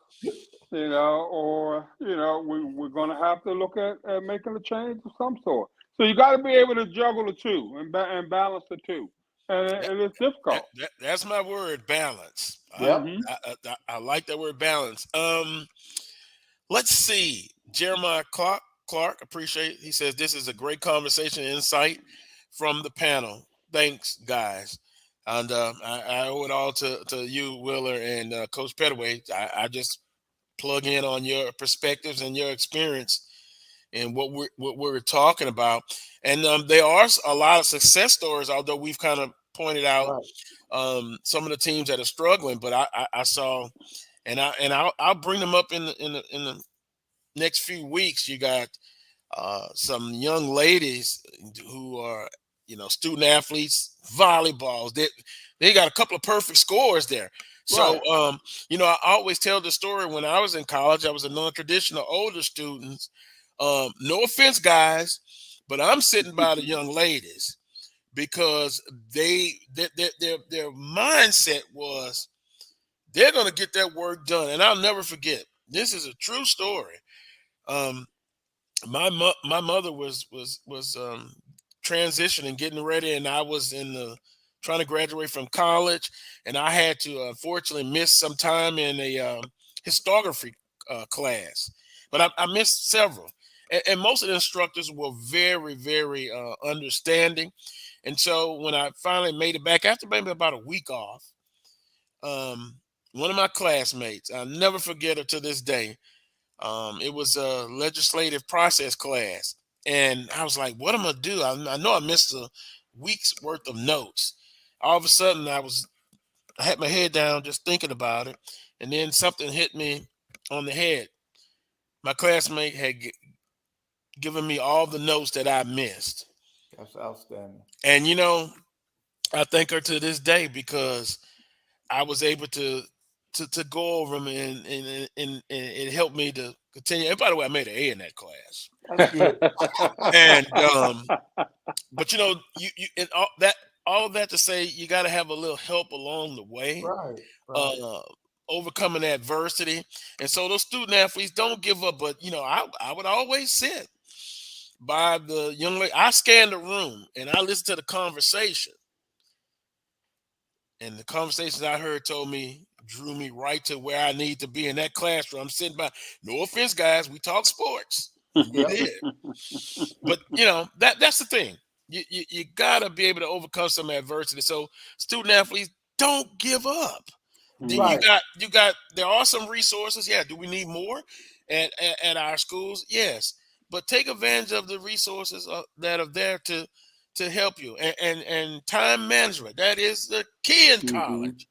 S9: Or we're gonna have to look at making a change of some sort. So you got to be able to juggle the two and balance the two. And it's difficult.
S8: That's my word, balance. I like that word, balance. Let's see. Jeremiah Clark, appreciate it. He says, this is a great conversation and insight from the panel. Thanks, guys. And I owe it all to you, Willer, and Coach Pettaway. I just plug in on your perspectives and your experience and what we're talking about. And there are a lot of success stories, although we've kind of pointed out some of the teams that are struggling. But I saw, and I'll bring them up in the next few weeks. You got some young ladies who are student athletes, volleyballs. They got a couple of perfect scores there. So, I always tell the story when I was in college, I was a non-traditional older student. No offense, guys, but I'm sitting by the young ladies because their mindset was they're going to get that work done. And I'll never forget. This is a true story. My mother was transitioning, getting ready, and I was trying to graduate from college, and I had to unfortunately miss some time in a historiography class, but I missed several, and most of the instructors were very, very understanding, and so when I finally made it back after maybe about a week off, one of my classmates, I'll never forget her to this day. It was a legislative process class. And I was like, what am I going to do? I know I missed a week's worth of notes. All of a sudden, I had my head down just thinking about it. And then something hit me on the head. My classmate had given me all the notes that I missed.
S18: That's outstanding.
S8: And, I thank her to this day because I was able to go over them and it helped me to continue. And by the way, I made an A in that class.
S18: That's good.
S8: And but you and all of that to say you got to have a little help along the way,
S18: Right.
S8: overcoming adversity. And so those student athletes don't give up. But I would always sit by the young lady. I scanned the room and I listened to the conversation. And the conversations I heard drew me right to where I need to be in that classroom. I'm sitting by. No offense, guys. We talk sports. We did. But that's the thing. You gotta be able to overcome some adversity. So student athletes, don't give up.
S18: Right.
S8: You got. There are some resources. Yeah. Do we need more at our schools? Yes. But take advantage of the resources that are there to help you and time management. That is the key in college.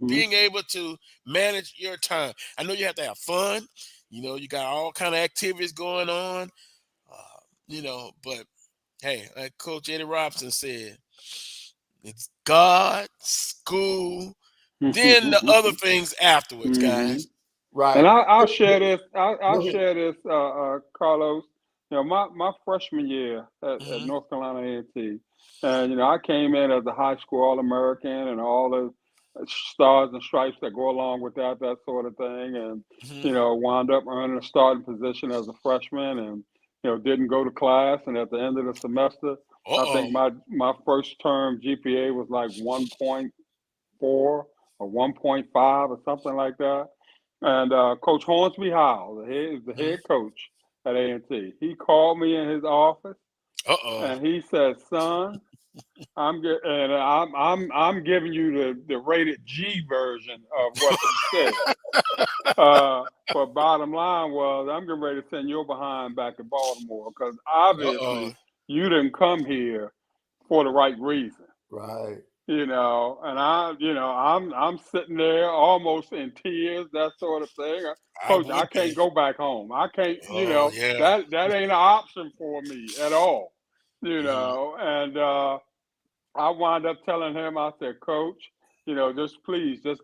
S8: Being able to manage your time. I know you have to have fun. You got all kind of activities going on. But hey, like Coach Eddie Robinson said, it's God, school, then the other things afterwards, guys.
S18: Right.
S9: And I'll share this. I'll share this, Carlos. My freshman year at North Carolina A&T, and I came in as a high school All-American and all the stars and stripes that go along with that sort of thing, and wound up earning a starting position as a freshman, and didn't go to class, and at the end of the semester, I think my first term GPA was like 1.4 or 1.5 or something like that. And Coach Hornsby Howell, the head coach at A&T, he called me in his office, and he said, "Son, I'm giving you the rated G version of what he said." But bottom line was, I'm getting ready to send your behind back to Baltimore because obviously you didn't come here for the right reason.
S18: Right.
S9: And I'm sitting there almost in tears, that sort of thing. Coach, I can't go back home. I can't, that ain't an option for me at all, and I wound up telling him, I said, "Coach, just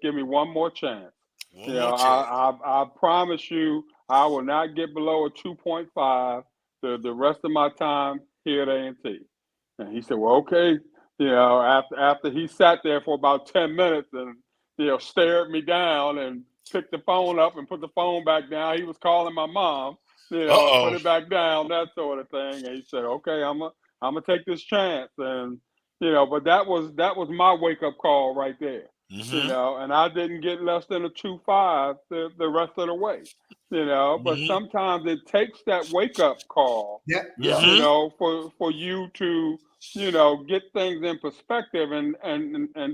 S9: give me one more chance. I promise you I will not get below a 2.5 the rest of my time here at A&T." And he said, "Well, okay." After he sat there for about 10 minutes and, stared me down and picked the phone up and put the phone back down. He was calling my mom, put it back down, that sort of thing. And he said, "Okay, I'm gonna take this chance." And, but that was my wake up call right there. And I didn't get less than a 2.5 the rest of the way. But sometimes it takes that wake up call, for you to, get things in perspective and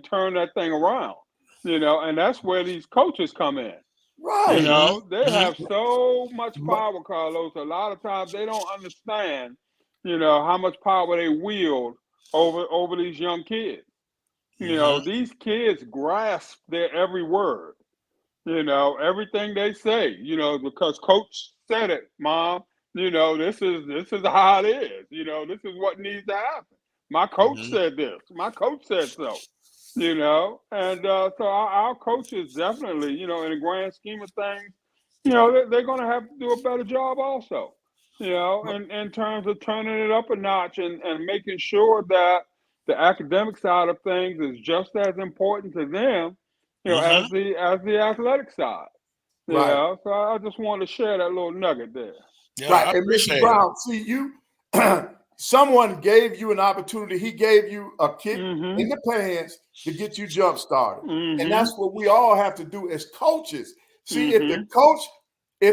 S9: turn that thing around, and that's where these coaches come in.
S18: Right.
S9: They have so much power, Carlos. A lot of times they don't understand, how much power they wield over these young kids. These kids grasp their every word, everything they say, because coach said it, Mom, this is how it is. This is what needs to happen. My coach said this. My coach said so. And so our coaches definitely, in the grand scheme of things, they're going to have to do a better job also, in terms of turning it up a notch and making sure that the academic side of things is just as important to them, as the athletic side.
S18: Right.
S9: So I just wanted to share that little nugget there.
S8: Yeah,
S18: Right.
S8: I
S18: And Mr.
S8: appreciate it.
S18: Brown, see, you someone gave you an opportunity. He gave you a kick in the pants to get you jump started. And that's what we all have to do as coaches. See, if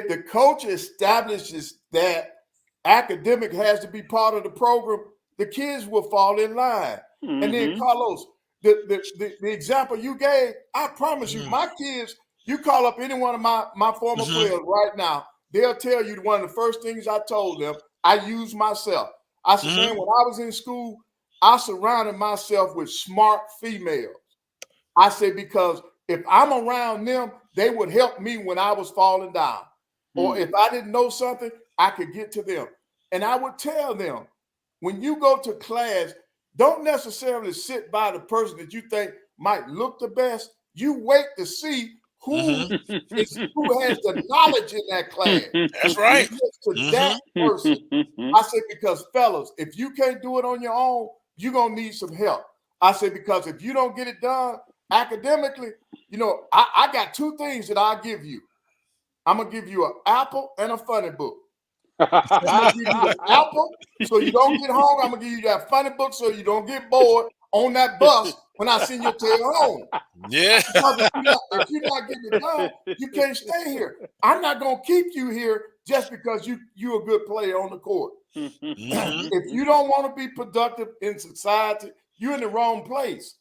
S18: the coach establishes that academic has to be part of the program, the kids will fall in line. And then Carlos, the example you gave, I promise you, my kids, you call up any one of my former players right now, they'll tell you one of the first things I told them, I use myself. I said, man, when I was in school, I surrounded myself with smart females. I said, because if I'm around them, they would help me when I was falling down. Or if I didn't know something, I could get to them. And I would tell them, when you go to class, don't necessarily sit by the person that you think might look the best. You wait to see who has the knowledge in that class.
S8: That's right.
S18: To that person. I said, because fellas, if you can't do it on your own, you're going to need some help. I said, because if you don't get it done academically, I got two things that I'll give you. I'm going to give you an apple and a funny book. I'm going to give you the apple so you don't get home. I'm going to give you that funny book so you don't get bored on that bus when I send your tail home.
S8: Yeah.
S18: Because if you're not getting it done, you can't stay here. I'm not going to keep you here just because you're a good player on the court. If you don't want to be productive in society, you're in the wrong place.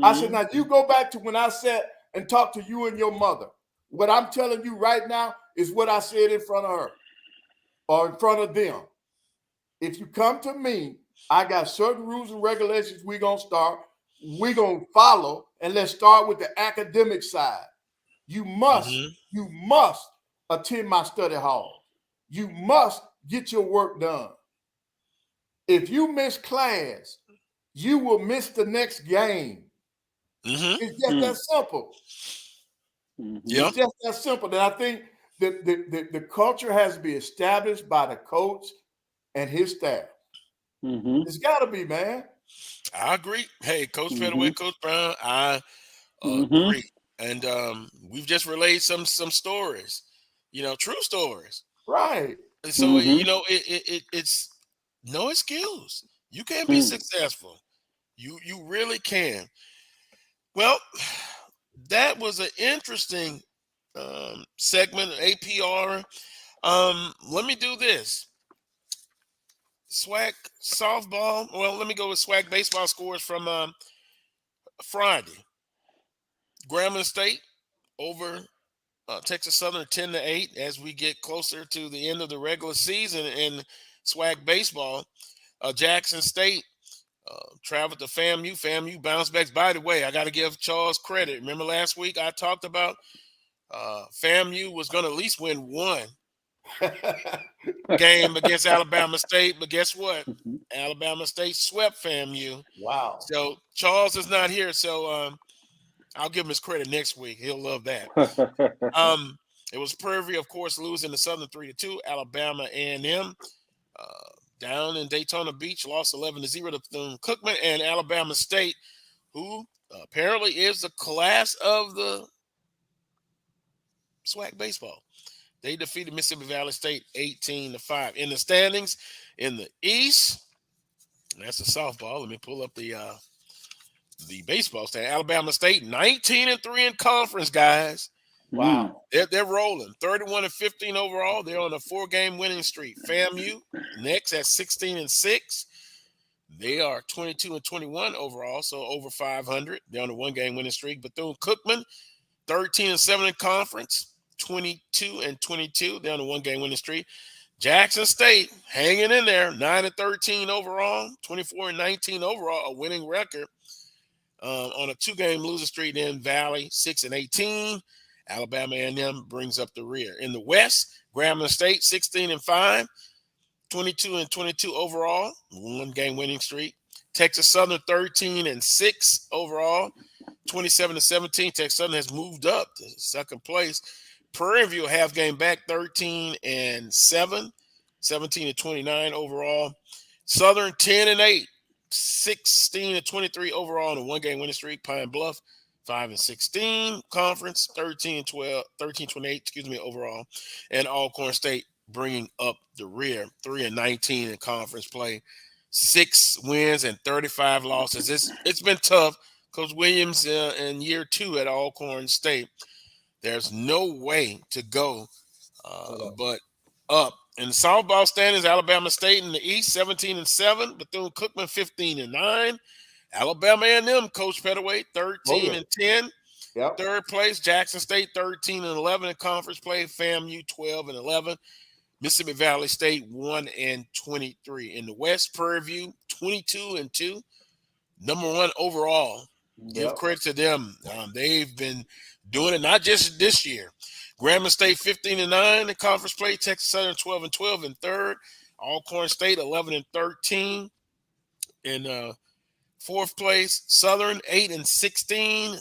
S18: I said, now you go back to when I sat and talked to you and your mother. What I'm telling you right now is what I said in front of her or in front of them. If you come to me, I got certain rules and regulations we're going to follow, and let's start with the academic side. You must attend my study hall. You must get your work done. If you miss class, you will miss the next game. It's just that simple. It's just that simple. And I think that the culture has to be established by the coach and his staff. It's got to be, man.
S8: I agree. Hey, Coach Pettaway, Coach Brown, I agree. And we've just relayed some stories, true stories.
S18: Right.
S8: And so, it's no excuse. You can be successful. You really can. Well, that was an interesting segment, APR. Let me do this. SWAC softball. Well, let me go with SWAC baseball scores from Friday. Grambling State over Texas Southern 10-8 as we get closer to the end of the regular season in SWAC baseball. Jackson State traveled to FAMU. FAMU bounced back. By the way, I got to give Charles credit. Remember last week I talked about FAMU was going to at least win one game against Alabama State, but guess what? Alabama State swept FAMU.
S18: Wow.
S8: So Charles is not here, so I'll give him his credit next week. He'll love that. It was Prairie, of course, losing to Southern 3-2. Alabama A&M down in Daytona Beach lost 11-0 to Thune-Cookman, and Alabama State, who apparently is the class of the SWAC baseball. They defeated Mississippi Valley State 18-5. In the standings, in the East, that's the softball. Let me pull up the baseball stand. Alabama State 19-3 in conference, guys.
S18: Wow.
S8: They're rolling. 31-15 overall. They're on a 4-game winning streak. FAMU next at 16-6. They are 22-21 overall, so over 500. They're on a 1-game winning streak. Bethune-Cookman 13-7 in conference. 22-22. They're on a 1-game winning streak. Jackson State hanging in there, 9-13 overall, 24-19 overall, a winning record on a 2-game losing streak. Then Valley 6-18. Alabama A&M brings up the rear. In the West, Grambling State 16-5, 22-22 overall, 1-game winning streak. Texas Southern 13-6 overall, 27-17. Texas Southern has moved up to second place. Prairie View half game back, 13-7, 17-29 overall. Southern 10-8, 16-23 overall on a one-game winning streak. Pine Bluff 5-16 conference, 13-12, 13-28, overall. And Alcorn State bringing up the rear, 3-19 in conference play, 6 wins and 35 losses. It's been tough. Coach Williams in year 2 at Alcorn State. There's no way to go but up. In the softball standings, Alabama State in the East, 17-7. Bethune-Cookman, 15-9. Alabama A&M, Coach Pettaway, 13-10.
S18: Yep.
S8: Third place, Jackson State, 13-11 in conference play. FAMU, 12-11. Mississippi Valley State, 1-23. In the West, Prairie View, 22-2. Number 1 overall. Give credit to them. They've been doing it not just this year. Grambling State 15-9 in conference play. Texas Southern 12-12 in third. Alcorn State 11-13 in fourth place. Southern 8-16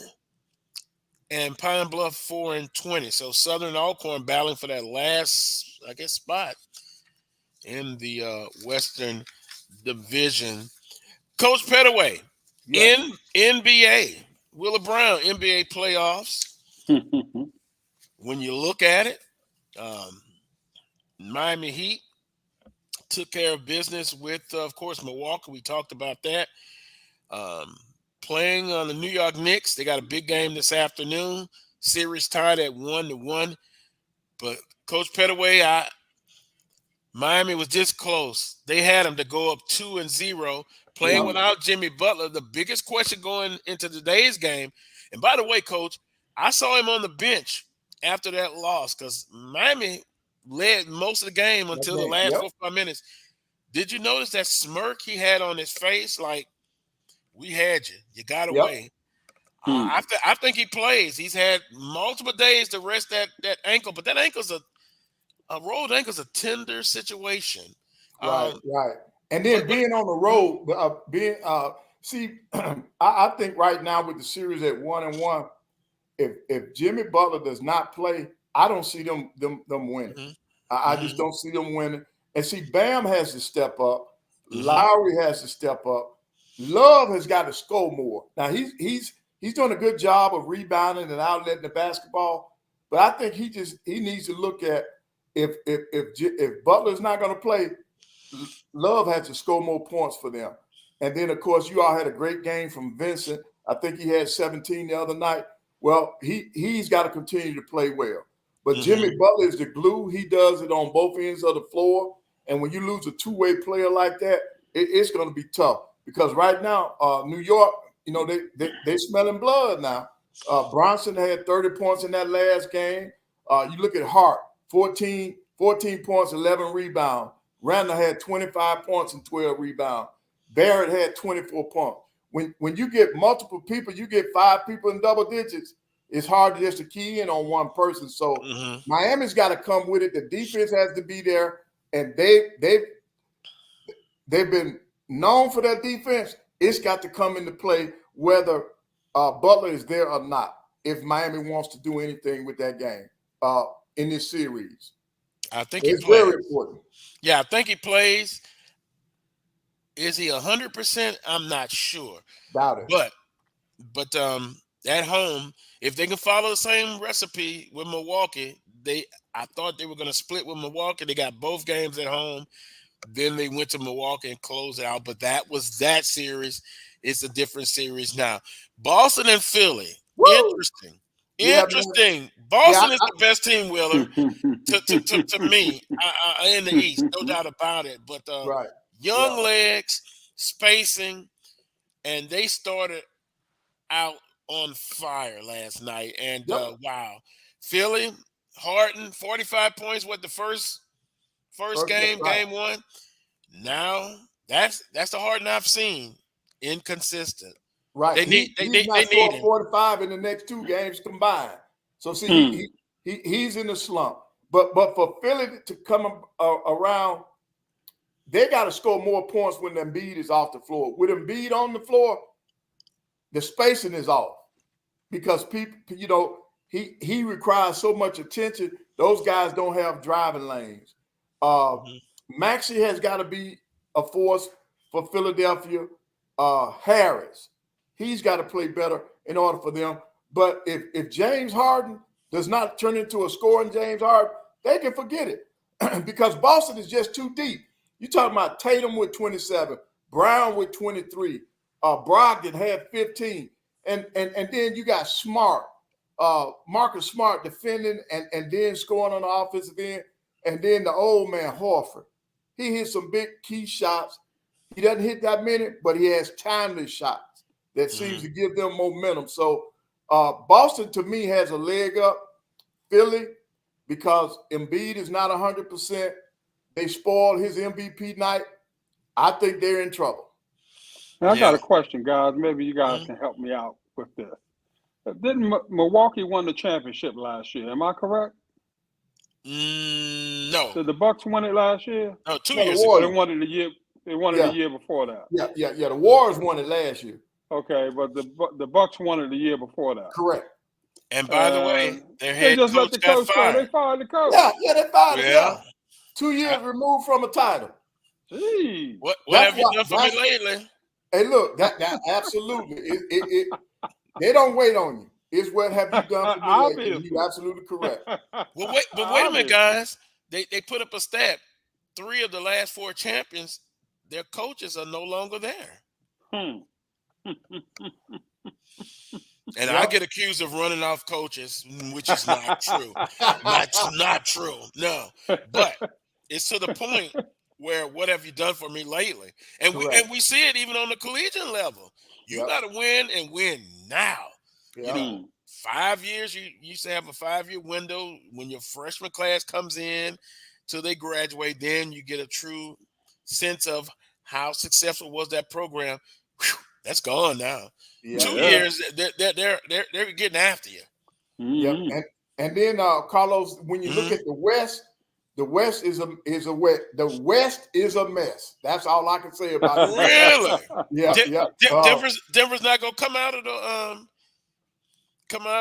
S8: and Pine Bluff 4-20. So Southern and Alcorn battling for that last, spot in the Western Division. Coach Pettaway, in NBA, Willa Brown, NBA playoffs. When you look at it, Miami Heat took care of business with, of course, Milwaukee. We talked about that. Playing on the New York Knicks. They got a big game this afternoon. Series tied at 1-1. But Coach Pettaway, Miami was this close. They had them to go up 2-0, playing without Jimmy Butler. The biggest question going into today's game, and by the way, Coach, I saw him on the bench after that loss because Miami led most of the game until the last 4 or 5 minutes. Did you notice that smirk he had on his face? Like, we had you. You got away. I think he plays. He's had multiple days to rest that ankle, but that ankle's a rolled ankle's a tender situation.
S18: Right. And then being on the road, I think right now with the series at 1-1, if Jimmy Butler does not play, I don't see them winning. I just don't see them winning. And see, Bam has to step up. Lowry has to step up. Love has got to score more. Now he's doing a good job of rebounding and outletting the basketball, but I think he needs to look at if Butler's not going to play, Love has to score more points for them. And then of course you all had a great game from Vincent. I think he had 17 the other night. Well, he's got to continue to play well. But Jimmy Butler is the glue. He does it on both ends of the floor. And when you lose a two-way player like that, it's going to be tough. Because right now, New York, they smelling blood now. Bronson had 30 points in that last game. You look at Hart, 14 points, 11 rebounds. Randall had 25 points and 12 rebounds. Barrett had 24 points. When you get multiple people, you get 5 people in double digits, it's hard just to key in on one person. So Miami's got to come with it. The defense has to be there. And they've been known for that defense. It's got to come into play whether Butler is there or not, if Miami wants to do anything with that game in this series.
S8: I think
S18: it's
S8: he plays.
S18: very important.
S8: Yeah, I think he plays. Is he 100%? I'm not sure.
S18: Doubt it.
S8: But at home, if they can follow the same recipe with Milwaukee, I thought they were going to split with Milwaukee. They got both games at home. Then they went to Milwaukee and closed it out. But that was that series. It's a different series now. Boston and Philly. Woo! Interesting. Boston is the best team, Willer, to me in the East. No doubt about it. But young legs, spacing, and they started out on fire last night. And wow. Philly, Harden, 45 points. What, the first game, game 1? Now that's the Harden I've seen. Inconsistent.
S18: Right.
S8: They need
S18: 45 in the next 2 games combined. So see, he's in the slump. But for Philly to come around, they got to score more points when Embiid is off the floor. With Embiid on the floor, the spacing is off. because people, he requires so much attention. Those guys don't have driving lanes. Maxey has got to be a force for Philadelphia. Harris, he's got to play better in order for them. But if James Harden does not turn into a scoring James Harden, they can forget it because Boston is just too deep. You're talking about Tatum with 27, Brown with 23, Brogdon had 15, and then you got Smart, Marcus Smart defending and then scoring on the offensive end, and then the old man Horford. He hit some big key shots. He doesn't hit that many, but he has timely shots that seems to give them momentum. So Boston, to me, has a leg up. Philly, because Embiid is not 100%. They spoiled his MVP night. I think they're in trouble.
S9: Now, I got a question, guys. Maybe you guys can help me out with this. Didn't Milwaukee win the championship last year? Am I correct?
S8: No.
S9: Did the Bucks win it last year?
S8: No, 2 years ago.
S9: They won it the year. They won it the year before that.
S18: Yeah. The Warriors won it last year.
S9: Okay, but the Bucks won it the year before that.
S18: Correct.
S8: And by the way, their
S9: they
S8: head
S9: just
S8: coach
S9: let the
S8: got
S9: coach
S8: fired.
S9: go. They fired the coach.
S18: Yeah, they fired him.
S8: Yeah.
S18: Yeah. 2 years removed from a title.
S9: Gee.
S8: What have you done for me lately?
S18: Hey, look, that absolutely. They don't wait on you. It's what have you done for me lately? You're absolutely correct.
S8: Well, wait a minute, guys. They put up a stat. 3 of the last 4 champions, their coaches are no longer there. And I get accused of running off coaches, which is not true. not true. No. But it's to the point where what have you done for me lately? And we see it even on the collegiate level. You got to win and win now. You know, 5 years, you used to have a 5-year window when your freshman class comes in till they graduate. Then you get a true sense of how successful was that program. Whew, that's gone now. 2 years, they're getting after you.
S18: Yep. And then Carlos, when you look at the West is the West is a mess. That's all I can say about it.
S8: Really?
S18: Yeah.
S8: Denver's not gonna come out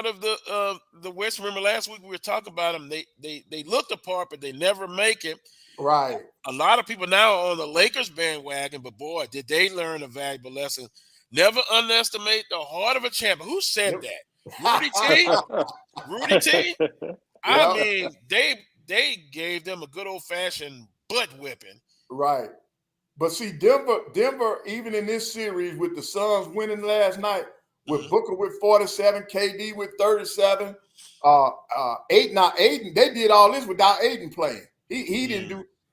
S8: of the West. Remember last week we were talking about them. They looked apart, but they never make it.
S18: Right.
S8: A lot of people now are on the Lakers bandwagon, but boy, did they learn a valuable lesson. Never underestimate the heart of a champion. Who said that? Rudy T? I mean, they gave them a good old-fashioned butt whipping.
S18: Right. But see, Denver, even in this series with the Suns winning last night, with Booker with 47, KD with 37, Aiden, they did all this without Aiden playing. He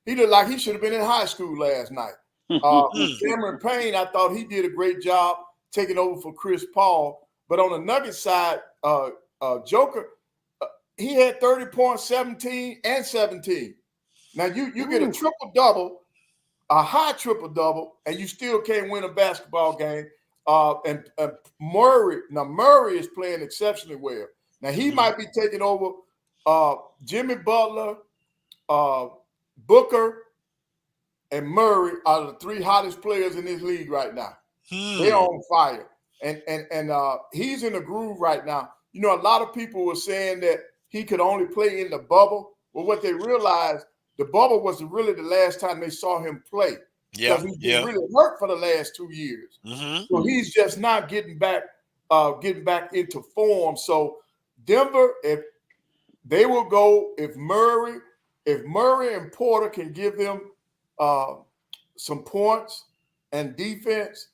S18: looked like he should have been in high school last night. Cameron Payne, I thought he did a great job taking over for Chris Paul. But on the Nuggets side, Joker, he had 30 points, 17, and 17. Now you get a triple-double, a high triple-double, and you still can't win a basketball game. And Murray is playing exceptionally well. Now he might be taking over Jimmy Butler, Booker, and Murray are the 3 hottest players in this league right now. They're on fire. And he's in the groove right now. You know, a lot of people were saying that he could only play in the bubble. Well, what they realized, the bubble was really the last time they saw him play. Because he's been really hurt for the last 2 years. So he's just not getting back into form. So Denver, if they will go, if Murray and Porter can give them some points and defense,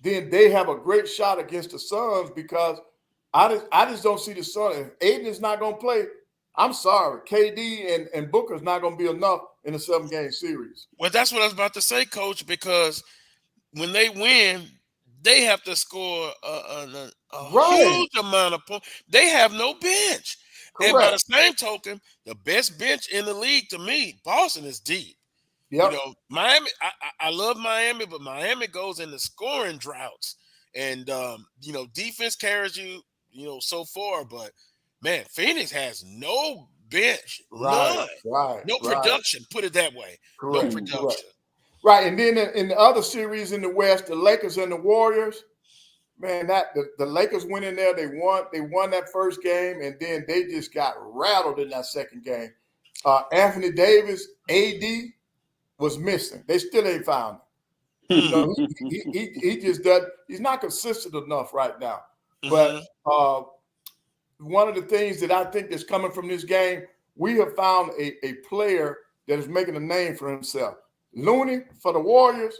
S18: then they have a great shot against the Suns, because I just don't see the Suns. If Aiden is not going to play, I'm sorry. KD and Booker is not going to be enough in a 7-game series.
S8: Well, that's what I was about to say, Coach, because when they win, they have to score a huge amount of points. They have no bench. Correct. And by the same token, the best bench in the league, to me, Boston, is deep. Yep. You know, Miami, I love Miami, but Miami goes into scoring droughts. And, you know, defense carries you, you know, so far. But, man, Phoenix has no bench. None. No production, put it that way. Correct. No production.
S18: Right. And then in the other series in the West, the Lakers and the Warriors, man, the Lakers went in there. They won that first game, and then they just got rattled in that second game. Anthony Davis, AD was missing. They still ain't found him. You know, he just does. He's not consistent enough right now. But one of the things that I think is coming from this game, we have found a player that is making a name for himself. Looney for the Warriors,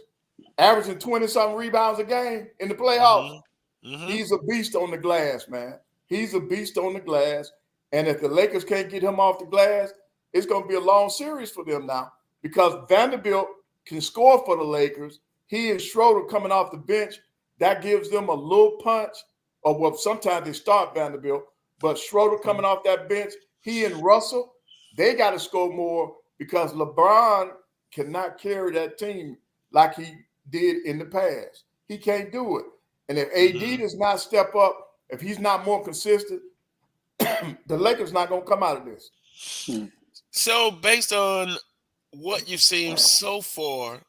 S18: averaging 20-something rebounds a game in the playoffs. He's a beast on the glass, man. He's a beast on the glass. And if the Lakers can't get him off the glass, it's going to be a long series for them now because Vanderbilt can score for the Lakers. He and Schroeder coming off the bench, that gives them a little punch. Or well, sometimes they start Vanderbilt, but Schroeder coming off that bench, he and Russell, they got to score more because LeBron cannot carry that team like he did in the past. He can't do it. And if AD does not step up, if he's not more consistent, the Lakers not going to come out of this.
S8: So based on what you've seen so far,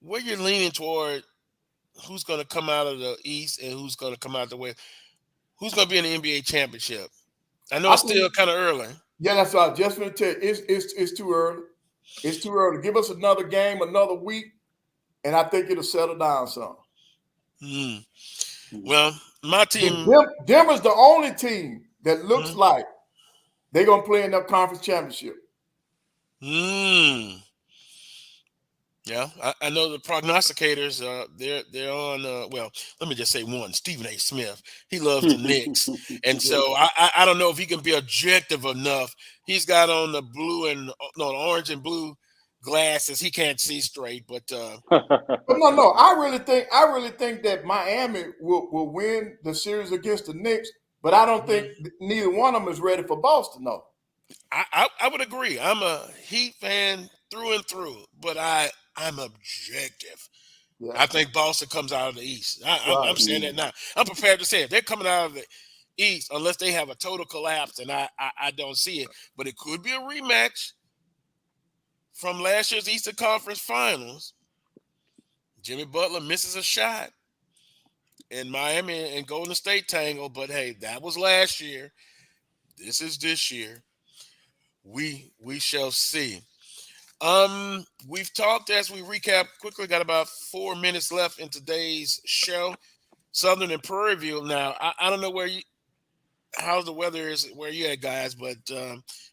S8: where you're leaning toward who's going to come out of the East and who's going to come out the West? Who's going to be in the NBA championship? I know it's still kind of early.
S18: Yeah, that's what I was just going to tell you. It's too early. It's too early. Give us another game, another week, and I think it'll settle down some.
S8: Well, my team.
S18: Denver's the only team that looks like they're going to play in their conference championship.
S8: Yeah, I know the prognosticators. They're on. Well, let me just say one. Stephen A. Smith. He loves the Knicks, and so I don't know if he can be objective enough. He's got on the orange and blue glasses. He can't see straight, but
S18: no. I really think that Miami will win the series against the Knicks, but I don't think neither one of them is ready for Boston. No,
S8: I would agree. I'm a Heat fan through and through, but I'm objective. Yeah. I think Boston comes out of the East. I'm saying that now. I'm prepared to say it. They're coming out of the East unless they have a total collapse, and I don't see it. But it could be a rematch from last year's Eastern Conference Finals. Jimmy Butler misses a shot, and Miami and Golden State tangle. But hey, that was last year. This is this year. We shall see. We've talked as we recap quickly, got about 4 minutes left in today's show. Southern and Prairie View. Now, I don't know how the weather is where you at, guys, but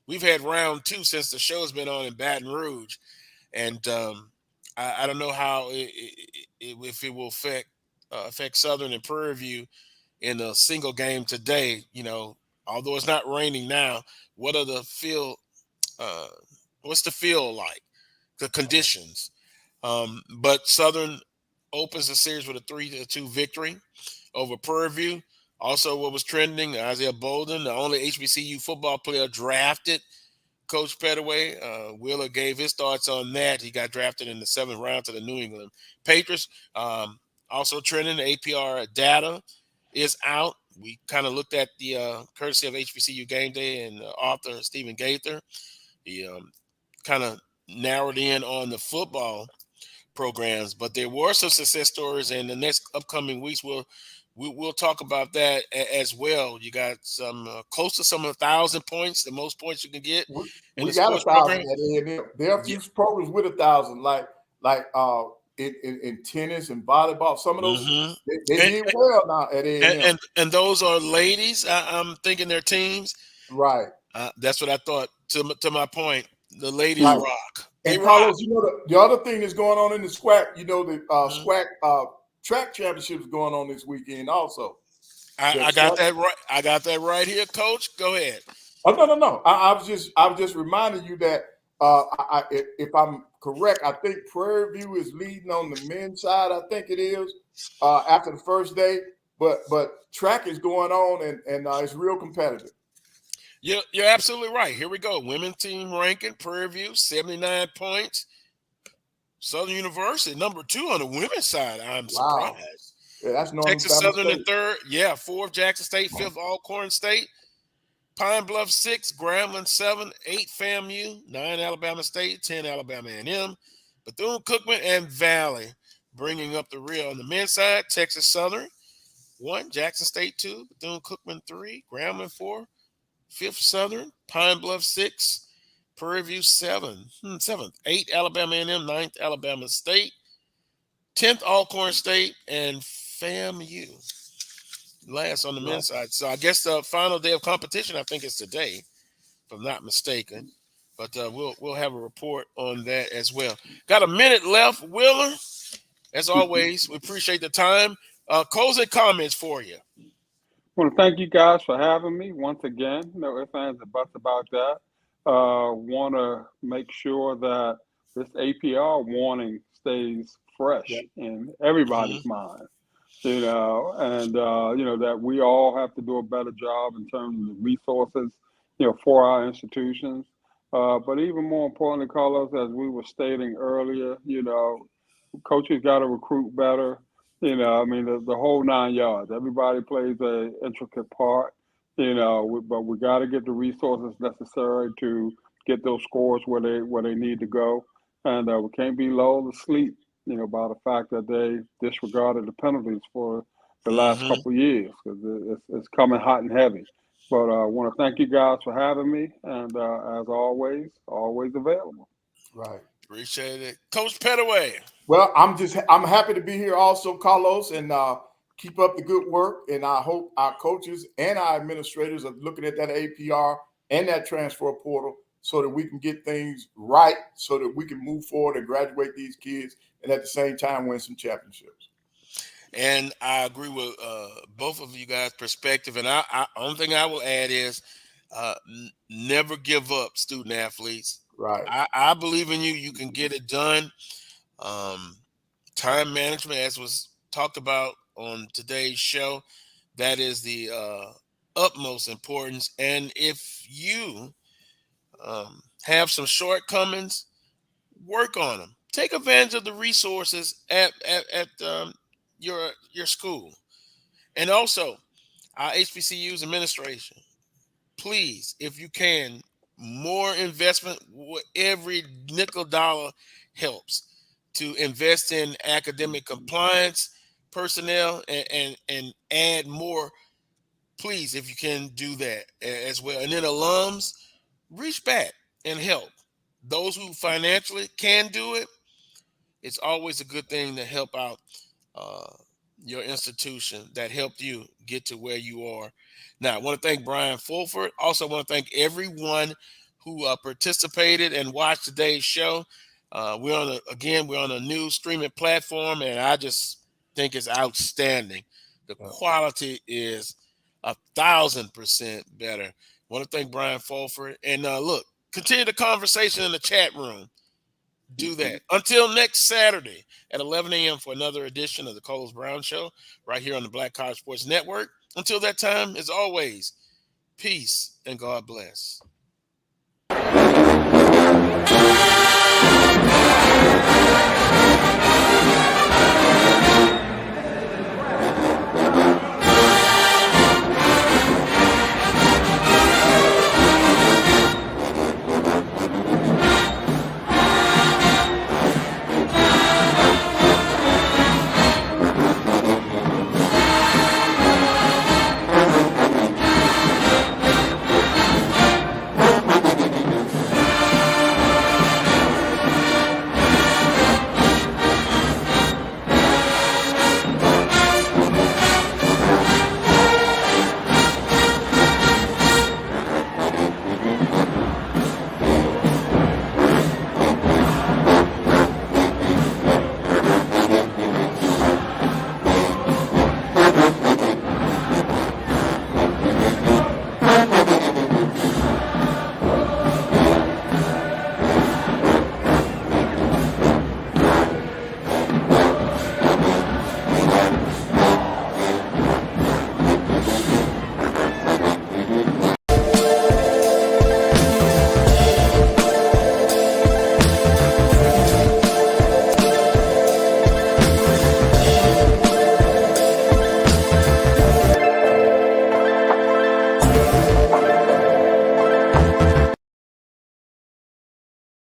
S8: we've had round 2 since the show's been on in Baton Rouge. And I don't know how if it will affect Southern and Prairie View in a single game today. You know, although it's not raining now, what are the what's the feel like, the conditions? But Southern opens the series with a 3-2 victory over Prairie View. Also, what was trending, Isaiah Bolden, the only HBCU football player drafted, Coach Pettaway. Wheeler gave his thoughts on that. He got drafted in the 7th round to the New England Patriots. Also trending, the APR data is out. We kind of looked at the courtesy of HBCU Game Day and author Stephen Gaither. He kind of narrowed in on the football programs, but there were some success stories, and the next upcoming weeks we'll talk about that as well. You got some close to some 1,000 points, the most points you can get.
S18: We got 1,000 at A&M. There are a few programs with 1,000, like in tennis and volleyball. Some of those they did well now at A&M.
S8: And those are ladies. I'm thinking their teams.
S18: Right.
S8: That's what I thought. To my point, the ladies rock.
S18: And Carlos, you know the other thing that's going on in the SWAC. You know the SWAC track championship is going on this weekend also.
S8: I got that right. I got that right here, Coach. Go ahead.
S18: Oh no. I was just reminding you that if I'm correct, I think Prairie View is leading on the men's side. I think it is after the first day, but track is going on and it's real competitive.
S8: You're absolutely right. Here we go. Women's team ranking, Prairie View, 79 points. Southern University, number 2 on the women's side. I'm surprised.
S18: Yeah, that's Northern
S8: Texas Southern in 3rd. Yeah, 4th, Jackson State, 5th, Alcorn State. Pine Bluff 6, Grambling 7, 8 FAMU, 9 Alabama State, 10 Alabama A&M, Bethune-Cookman, and Valley. bringing up the rear. On the men's side, Texas Southern 1, Jackson State 2, Bethune-Cookman 3, Grambling 4, Fifth Southern, Pine Bluff 6, Prairie View 7th, 8 Alabama A&M, 9th Alabama State, 10th Alcorn State, and FAMU last on the men's side. So I guess the final day of competition, I think, is today, if I'm not mistaken. But we'll have a report on that as well. Got a minute left, Wheeler. As always, we appreciate the time. Closing comments for you.
S9: I want to thank you guys for having me once again. No ifs, ands, and buts about that. Want to make sure that this APR warning stays fresh in everybody's mind, and that we all have to do a better job in terms of the resources, for our institutions. But even more importantly, Carlos, as we were stating earlier, coaches got to recruit better. The whole 9 yards. Everybody plays an intricate part, but we got to get the resources necessary to get those scores where they need to go. And we can't be lulled to sleep, by the fact that they disregarded the penalties for the last couple of years, because it's coming hot and heavy. But I want to thank you guys for having me, and as always available.
S18: Right.
S8: Appreciate it. Coach Pettaway.
S18: Well, I'm happy to be here also, Carlos, and keep up the good work. And I hope our coaches and our administrators are looking at that APR and that transfer portal so that we can get things right, so that we can move forward and graduate these kids and at the same time win some championships.
S8: And I agree with both of you guys' perspective. And I only thing I will add is never give up, student athletes.
S18: Right.
S8: I believe in you. You can get it done. Time management, as was talked about on today's show, that is the utmost importance. And if you have some shortcomings, work on them. Take advantage of the resources at your school. And also, our HBCU's administration, please, if you can, more investment. Every nickel dollar helps to invest in academic compliance personnel and add more. Please, if you can, do that as well. And then alums, reach back and help. Those who financially can do it, it's always a good thing to help out your institution that helped you get to where you are. Now, I want to thank Brian Fulford. Also, I want to thank everyone who participated and watched today's show. We're on a new streaming platform, and I just think it's outstanding. The quality is 1,000% better. I want to thank Brian Fulford. And look, continue the conversation in the chat room. Do that. Until next Saturday at 11 a.m. for another edition of the Carlos Brown Show right here on the Black College Sports Network. Until that time, as always, peace and God bless.